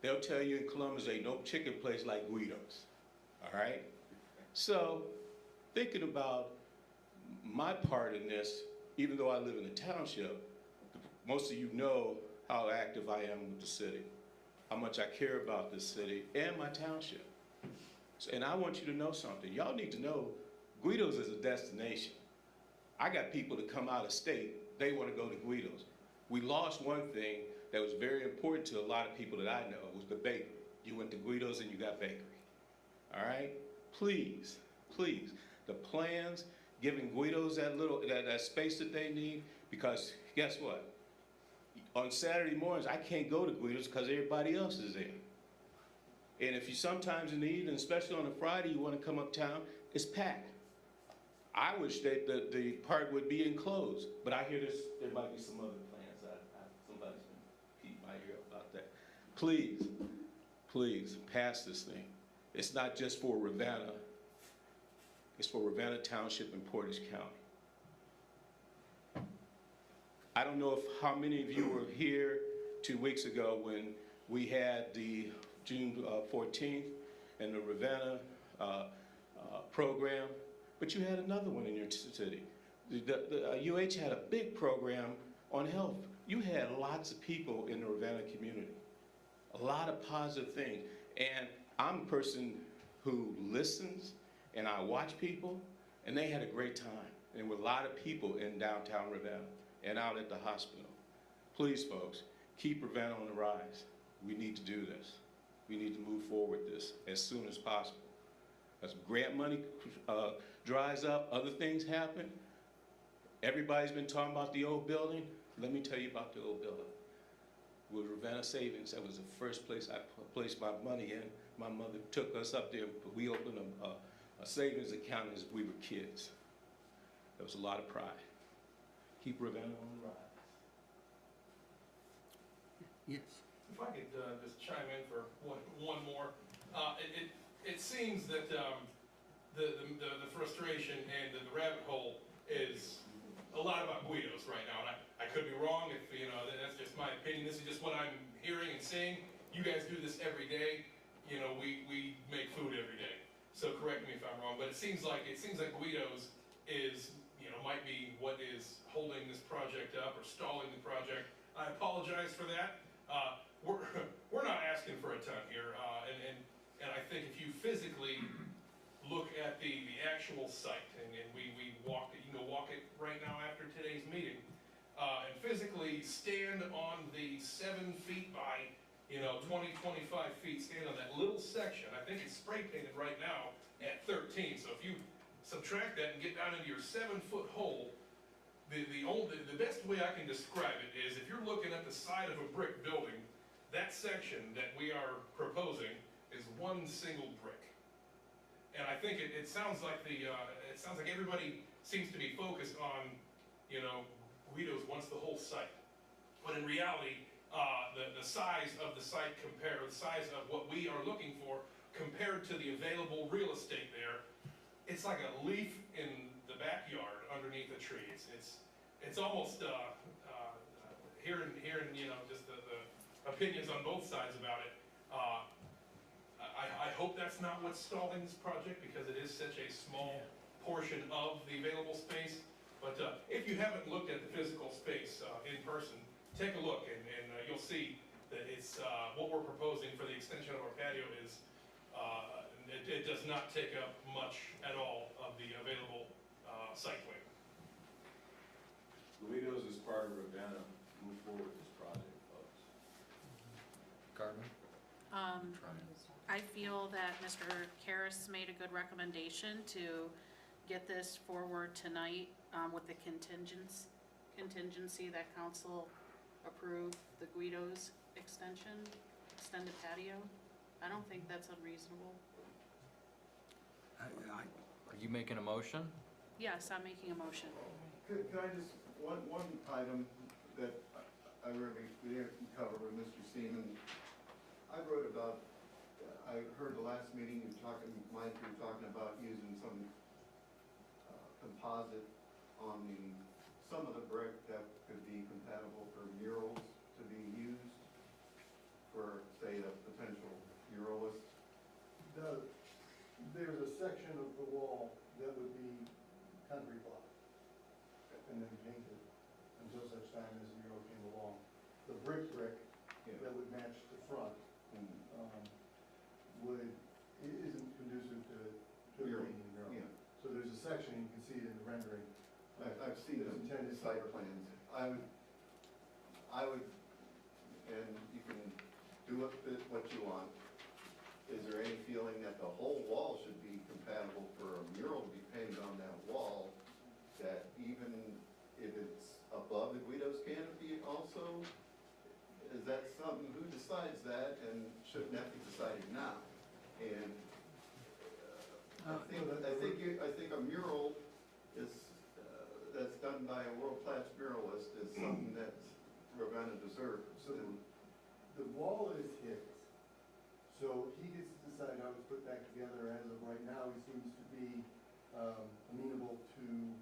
They'll tell you in Columbus, ain't no chicken place like Guido's, all right? So, thinking about my part in this, even though I live in the township, most of you know how active I am with the city, how much I care about this city and my township. And I want you to know something. Y'all need to know Guido's is a destination. I got people that come out of state, they want to go to Guido's. We lost one thing that was very important to a lot of people that I know, was the bakery. You went to Guido's and you got bakery. All right? Please, please. The plans, giving Guido's that space that they need, because guess what? On Saturday mornings, I can't go to Guido's because everybody else is there. And if you sometimes in the evening, especially on a Friday, you want to come uptown, it's packed. I wish that the park would be enclosed, but I hear there might be some other plans. Somebody's been keeping my ear about that. Please, please, pass this thing. It's not just for Ravenna. It's for Ravenna Township and Portage County. I don't know how many of you were here 2 weeks ago when we had the June 14th and the Ravenna program, but you had another one in your city. The UH had a big program on health. You had lots of people in the Ravenna community, a lot of positive things. And I'm a person who listens and I watch people, and they had a great time. And there were a lot of people in downtown Ravenna and out at the hospital. Please, folks, keep Ravenna on the rise. We need to do this. We need to move forward this as soon as possible. As grant money dries up, other things happen. Everybody's been talking about the old building. Let me tell you about the old building. With Ravenna Savings, that was the first place I placed my money in. My mother took us up there, but we opened a savings account as we were kids. There was a lot of pride. Keep Ravenna on the rise. Yes. If I could just chime in for one more. It seems that the frustration and the rabbit hole is a lot about Guidos right now. And I could be wrong if, you know, that's just my opinion. This is just what I'm hearing and seeing. You guys do this every day. You know, we make food every day. So correct me if I'm wrong, but it seems like Guidos is, you know, might be what is holding this project up or stalling the project. I apologize for that. We're not asking for a ton here, and I think if you physically look at the actual site, and we walked it, you can go walk it right now after today's meeting, and physically stand on the 7 feet by, 20, 25 feet, stand on that little section. I think it's spray painted right now at 13, so if you subtract that and get down into your 7-foot hole, the best way I can describe it is if you're looking at the side of a brick building, that section that we are proposing is one single brick. And I think it sounds like everybody seems to be focused on, Guidos wants the whole site. But in reality, the size of the site the size of what we are looking for compared to the available real estate there, it's like a leaf in the backyard underneath a tree. It's almost hearing just the opinions on both sides about it. I hope that's not what's stalling this project because it is such a small portion of the available space. But if you haven't looked at the physical space in person, take a look and you'll see that it's what we're proposing for the extension of our patio is it does not take up much at all of the available site plan. Guidos is part of Ravenna. Move forward with this project, folks. Carmen? I feel that Mr. Karas made a good recommendation to get this forward tonight with the contingency that council approved the Guidos extended patio. I don't think that's unreasonable. Are you making a motion? Yes, I'm making a motion. Could I just, one item that I really didn't cover with Mr. Seaman. I wrote about, I heard the last meeting you were talking about using some composite on some of the brick that could be compatible for murals to be used for, say, a potential muralist. There's a section of the wall that would be concrete block and then painted until such time as the mural came along. The brick that would match the front isn't conducive to painting the mural. Yeah. So there's a section, you can see it in the rendering. I've seen the intended site plans. I would, and you can do what you want. Is there any feeling that the whole wall should be compatible for a mural to be painted on that wall, that even if it's above the Guidos canopy also? Is that something, who decides that, and shouldn't that be decided now? And I think a mural is, that's done by a world-class muralist is something that Ravenna deserves. So the wall is his. So he gets to decide how it's put back together. As of right now, he seems to be amenable to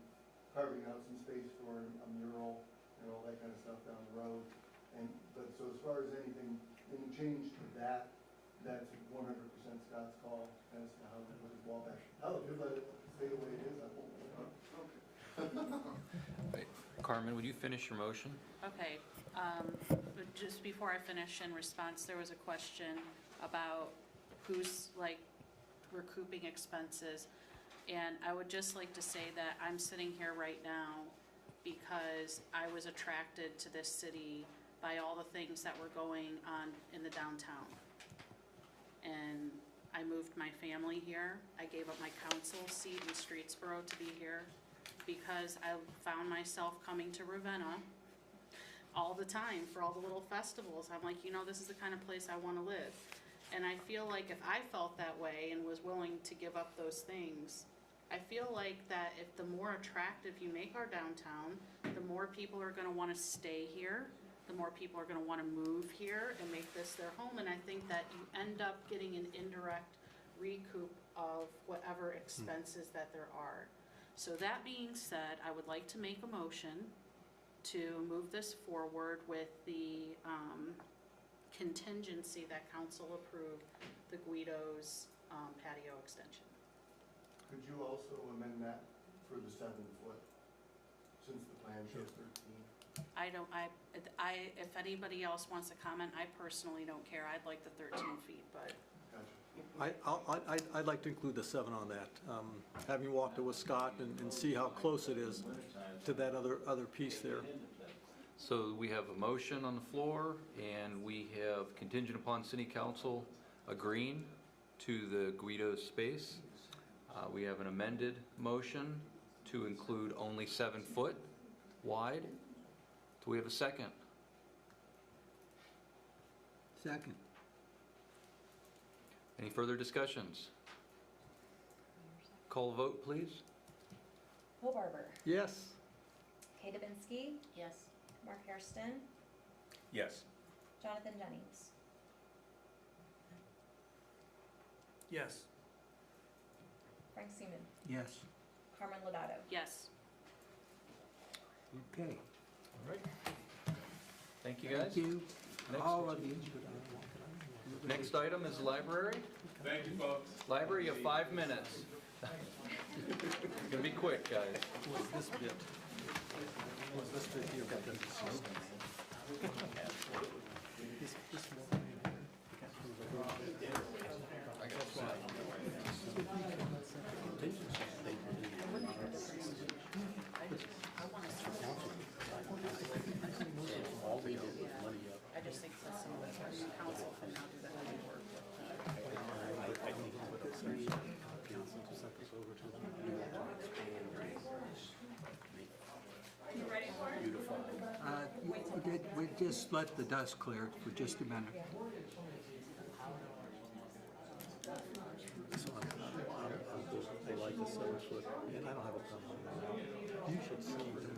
carving out some space for a mural and all that kind of stuff down the road. But so as far as any change to that, that's 100% Scott's call as to how to put his wall back. I'll just let it stay the way it is. I won't. Right. Carmen, would you finish your motion? Okay, but just before I finish, in response, there was a question about who's recouping expenses. And I would just like to say that I'm sitting here right now because I was attracted to this city by all the things that were going on in the downtown. And I moved my family here. I gave up my council seat in Streetsboro to be here because I found myself coming to Ravenna all the time for all the little festivals. I'm like, you know, this is the kind of place I want to live. And I feel like if I felt that way and was willing to give up those things, I feel like that if the more attractive you make our downtown, the more people are gonna wanna stay here, the more people are gonna wanna move here and make this their home, and I think that you end up getting an indirect recoup of whatever expenses that there are. So that being said, I would like to make a motion to move this forward with the, contingency that council approved the Guido's patio extension. Could you also amend that for the 7 foot, since the plan shows 13? If anybody else wants to comment, I personally don't care. I'd like the 13 feet, but. Gotcha. I'd like to include the 7 on that. Having walked it with Scott and see how close it is to that other piece there. So we have a motion on the floor, and we have contingent upon city council agreeing to the Guido's space. We have an amended motion to include only 7 foot wide. Do we have a second? Second. Any further discussions? Call a vote, please. Will Barber, Yes? Kay Dubinsky, Yes. Mark Hairston, Yes. Jonathan Jennings. Yes. Frank Seaman, Yes. Carmen Lodato. Yes. Okay. All right. Thank you, guys. Thank you, Next. all of you. Next item is library. Thank you, folks. Library, you have 5 minutes. Gonna be quick, guys. Was this bit here got this? I just think that some of the council can now do the heavy work We just let the dust clear for just a minute. I like the 7 foot, and I don't have a problem with that. You should see the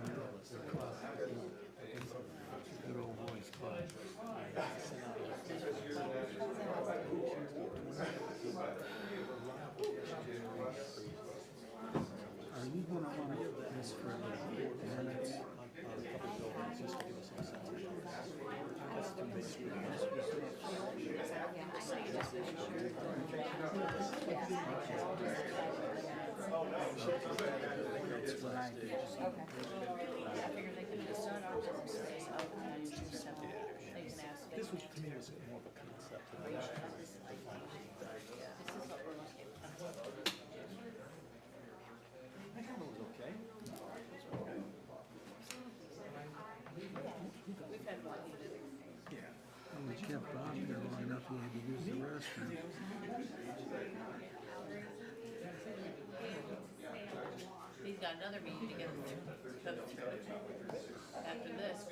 good old boys club. Are you gonna want to put this for the minutes? Just to give us some sense. That's too big screen. That's what I did. I figured they could just start off with some space outline to sell. They can ask. This was, to me, was more of a concept. This is what we're looking at. I thought it was okay. We've had one. When we kept Bob there long enough, he had to use the restroom. He's got another meeting to get through after this.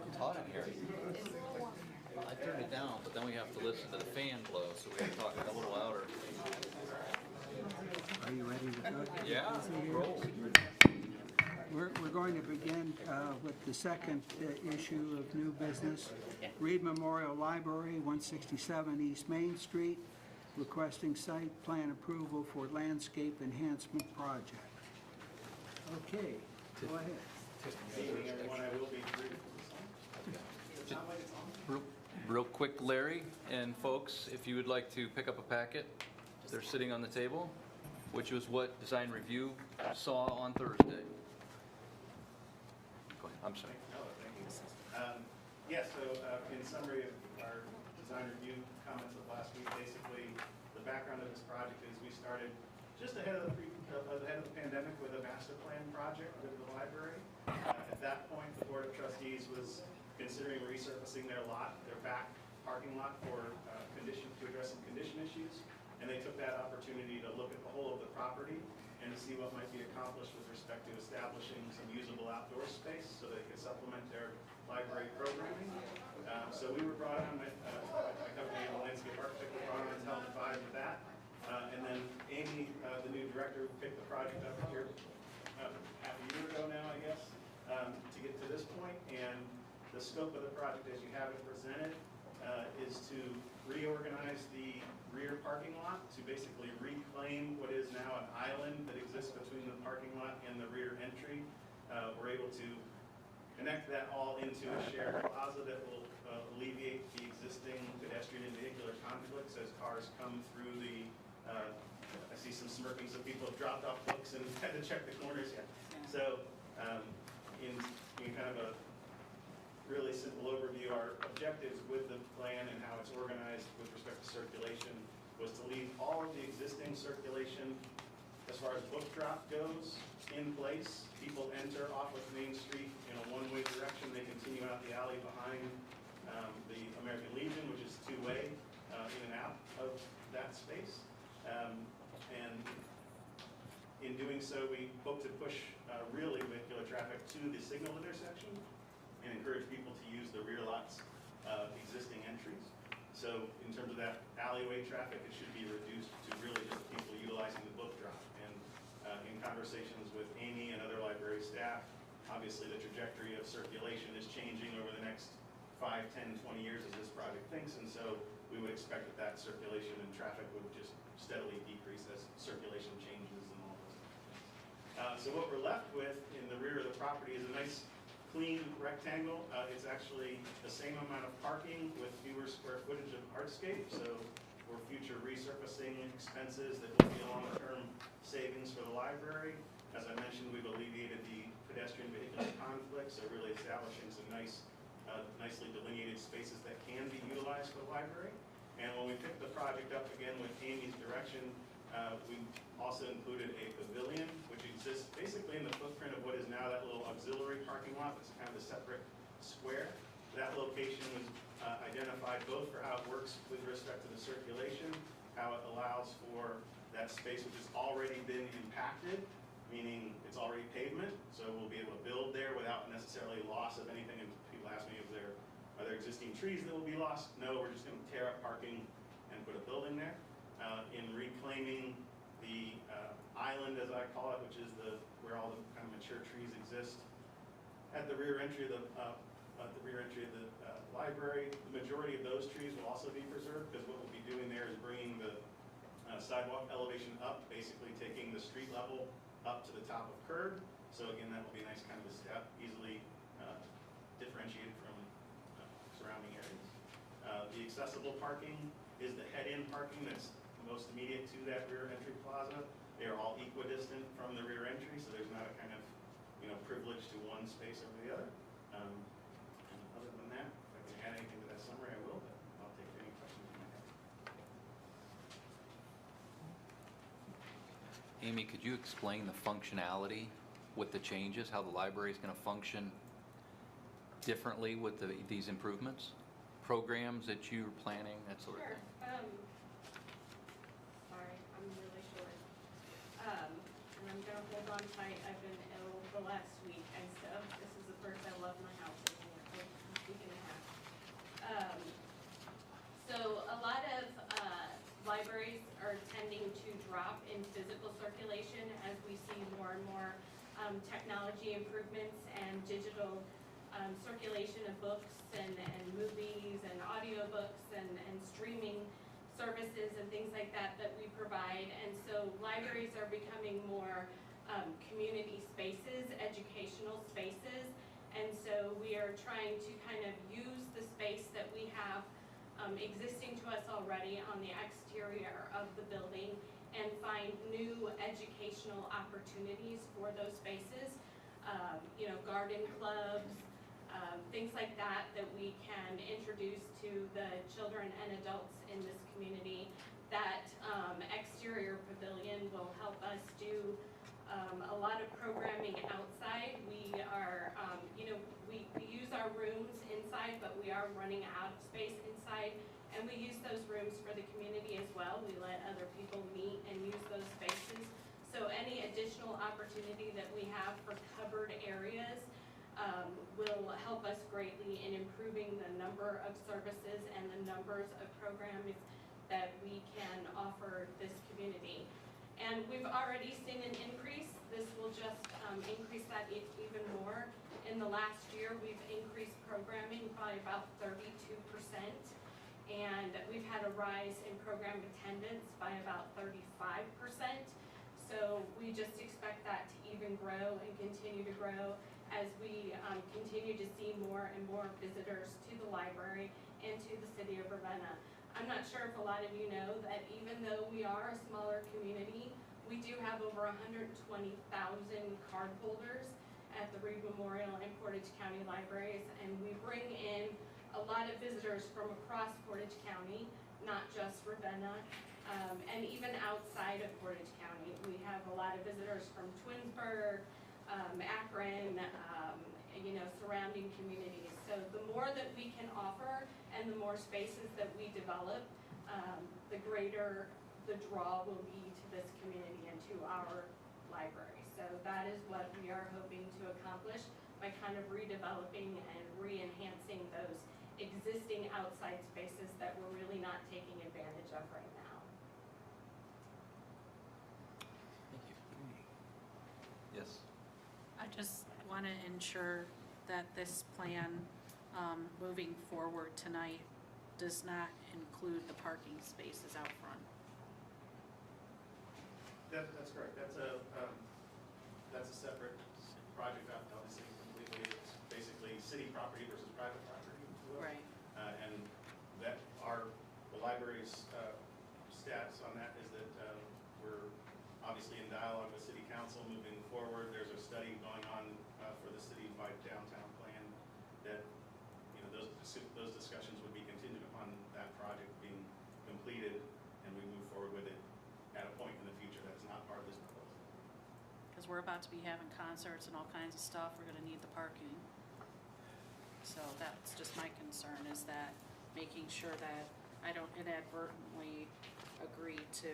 It's hot in here. I turned it down, but then we have to listen to the fan blow, so we have to talk a little louder. Are you ready to go? Yeah, roll. We're going to begin with the second issue of new business. Reed Memorial Library, 167 East Main Street. requesting site plan approval for landscape enhancement project. Okay, go ahead. Real quick, Larry and folks, if you would like to pick up a packet, they're sitting on the table, which was what Design Review saw on Thursday. Go ahead, I'm sorry. Yes, so in summary of our design review comments of last week, basically the background of this project is we started just ahead of the pandemic with a master plan project with the library. At that point, the Board of Trustees was considering resurfacing their back parking lot to address some condition issues. And they took that opportunity to look at the whole of the property and to see what might be accomplished with respect to establishing some usable outdoor space so they could supplement their library programming. So we were brought on, my company, the landscape architect, was brought on to help advise with that. And then Amy, the new director, picked the project up here half a year ago now, I guess, to get to this point. And the scope of the project, as you have it presented, is to reorganize the rear parking lot to basically reclaim what is now an island that exists between the parking lot and the rear entry. We're able to connect that all into a shared plaza that will alleviate the existing pedestrian and vehicular conflicts as cars come through the, I see some smirking, so people have dropped off books and had to check the corners yet. So in kind of a really simple overview, our objectives with the plan and how it's organized with respect to circulation was to leave all of the existing circulation as far as book drop goes in place. People enter off of Main Street in a one-way direction. They continue out the alley behind the American Legion, which is two-way in and out of that space. And in doing so, we hope to push really vehicular traffic to the signal intersection and encourage people to use the rear lots existing entries. So in terms of that alleyway traffic, it should be reduced to really just people utilizing the book drop. And in conversations with Amy and other library staff, obviously the trajectory of circulation is changing over the next 5, 10, 20 years as this project thinks, and so we would expect that circulation and traffic would just steadily decrease as circulation changes and all those things. So what we're left with in the rear of the property is a nice clean rectangle. It's actually the same amount of parking with fewer square footage of hardscape, so for future resurfacing expenses that will be long-term savings for the library. As I mentioned, we've alleviated the pedestrian vehicular conflict, so really establishing some nicely delineated spaces that can be utilized for the library. And when we picked the project up again with Amy's direction, we also included a pavilion, which exists basically in the footprint of what is now that little auxiliary parking lot. That's kind of a separate square. That location was identified both for how it works with respect to the circulation, how it allows for that space which has already been impacted, meaning it's already pavement, so we'll be able to build there without necessarily loss of anything. And people ask me, are there existing trees that will be lost? No, we're just going to tear up parking and put a building there. In reclaiming the island, as I call it, which is where all the kind of mature trees exist, at the rear entry of the library, the majority of those trees will also be preserved, because what we'll be doing there is bringing the sidewalk elevation up, basically taking the street level up to the top of curb. So again, that will be a nice kind of a step, easily differentiated from surrounding areas. The accessible parking is the head-in parking that's most immediate to that rear entry plaza. They are all equidistant from the rear entry, so there's not a kind of privilege to one space over the other. And other than that, if I can add anything to that summary, I will, but I'll take any questions you might have. Amy, could you explain the functionality with the changes, how the library is going to function differently with these improvements? Programs that you're planning, that sort of thing? Sorry, I'm really short. And I'm going to hold on tight. I've been ill the last week and stuff. This is the first I left my house in a week and a half. So a lot of libraries are tending to drop in physical circulation as we see more and more technology improvements and digital circulation of books and movies and audiobooks and streaming services and things like that that we provide. And so libraries are becoming more community spaces, educational spaces. And so we are trying to kind of use the space that we have existing to us already on the exterior of the building and find new educational opportunities for those spaces. Garden clubs, things like that we can introduce to the children and adults in this community. That exterior pavilion will help us do a lot of programming outside. We are, we use our rooms inside, but we are running out of space inside. And we use those rooms for the community as well. We let other people meet and use those spaces. So any additional opportunity that we have for covered areas will help us greatly in improving the number of services and the numbers of programs that we can offer this community. And we've already seen an increase. This will just increase that even more. In the last year, we've increased programming by about 32%. And we've had a rise in program attendance by about 35%. So we just expect that to even grow and continue to grow as we continue to see more and more visitors to the library and to the city of Ravenna. I'm not sure if a lot of you know that even though we are a smaller community, we do have over 120,000 card holders at the Reed Memorial and Portage County Libraries, and we bring in a lot of visitors from across Portage County, not just Ravenna, and even outside of Portage County. We have a lot of visitors from Twinsburg, Akron, surrounding communities. So the more that we can offer and the more spaces that we develop, the greater the draw will be to this community and to our library. So that is what we are hoping to accomplish by kind of redeveloping and re-enhancing those existing outside spaces that we're really not taking advantage of right now. Thank you. Yes. I just want to ensure that this plan, moving forward tonight, does not include the parking spaces out front. That's correct. That's a separate project, obviously, completely. It's basically city property versus private property, if you will. Right. And that the library's stats on that is that we're obviously in dialogue with city council moving forward. There's a study going on for the citywide downtown plan that, those discussions would be contingent upon that project being completed and we move forward with it at a point in the future that's not part of this proposal. Because we're about to be having concerts and all kinds of stuff, we're gonna need the parking. So that's just my concern, is that making sure that I don't inadvertently agree to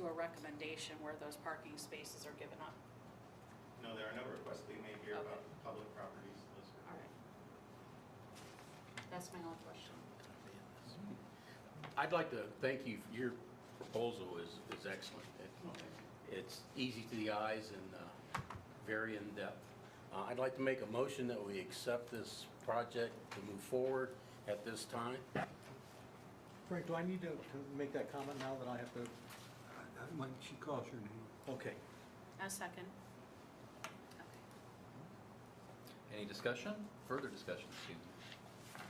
a recommendation where those parking spaces are given up. No, there are no requests being made here Okay. about public properties. All right. That's my only question. I'd like to thank you. Your proposal is excellent. It's easy to the eyes and very in-depth. I'd like to make a motion that we accept this project to move forward at this time. Frank, do I need to make that comment now that I have to? When she calls your name. Okay. A second. Any discussion? Further discussion, Susan?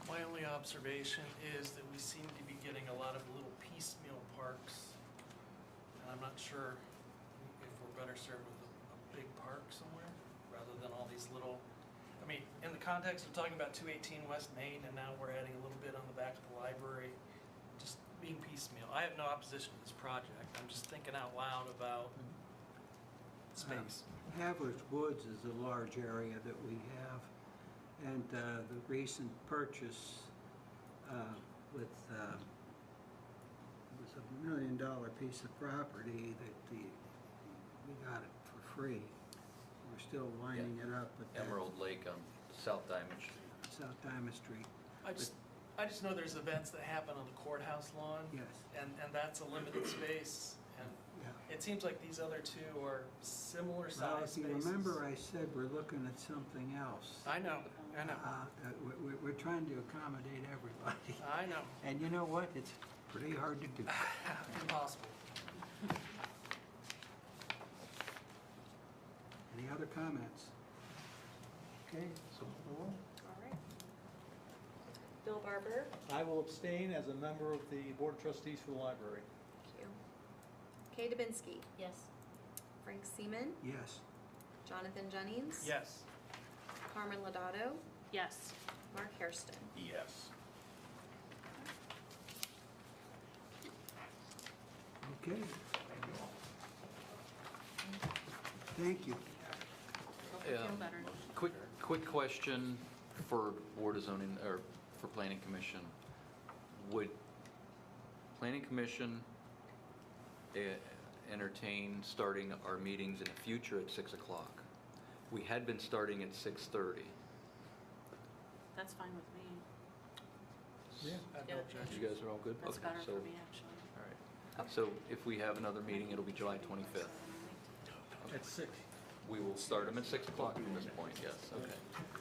My only observation is that we seem to be getting a lot of little piecemeal parks. And I'm not sure if we're better served with a big park somewhere rather than all these little, in the context of talking about 218 West Main, and now we're adding a little bit on the back of the library, just being piecemeal. I have no opposition to this project. I'm just thinking out loud about space. Havler's Woods is a large area that we have, and the recent purchase with it was $1 million piece of property that we got it for free. We're still winding it up at that Emerald Lake on South Diamond Street. South Diamond Street. I just know there's events that happen on the courthouse lawn. Yes. And that's a limited space. And Yeah. it seems like these other two are similar Well, size if you spaces. remember, I said we're looking at something else. I know. We're trying to accommodate everybody. I know. And you know what? Pretty hard to do. Impossible. Any other comments? Okay, so, All right. Bill Barber, I will abstain as a member of the Board of Trustees for the library. thank you. Kay Dubinsky, Yes. Frank Seaman, yes. Jonathan Jennings. Yes. Carmen Lodato, Yes. Mark Hairston. Yes. Okay. Thank you. Hope you feel better. Quick question for Board of Zoning, or for Planning Commission. Would Planning Commission entertain starting our meetings in the future at 6 o'clock? We had been starting at 6:30. That's fine with me. Yeah. I have no Yeah. objection. You guys are all good? That's Okay, better so- for me, actually. All right. So if we have another meeting, it'll be July 25th. At 6. We will start them at 6 o'clock from this point, yes, okay.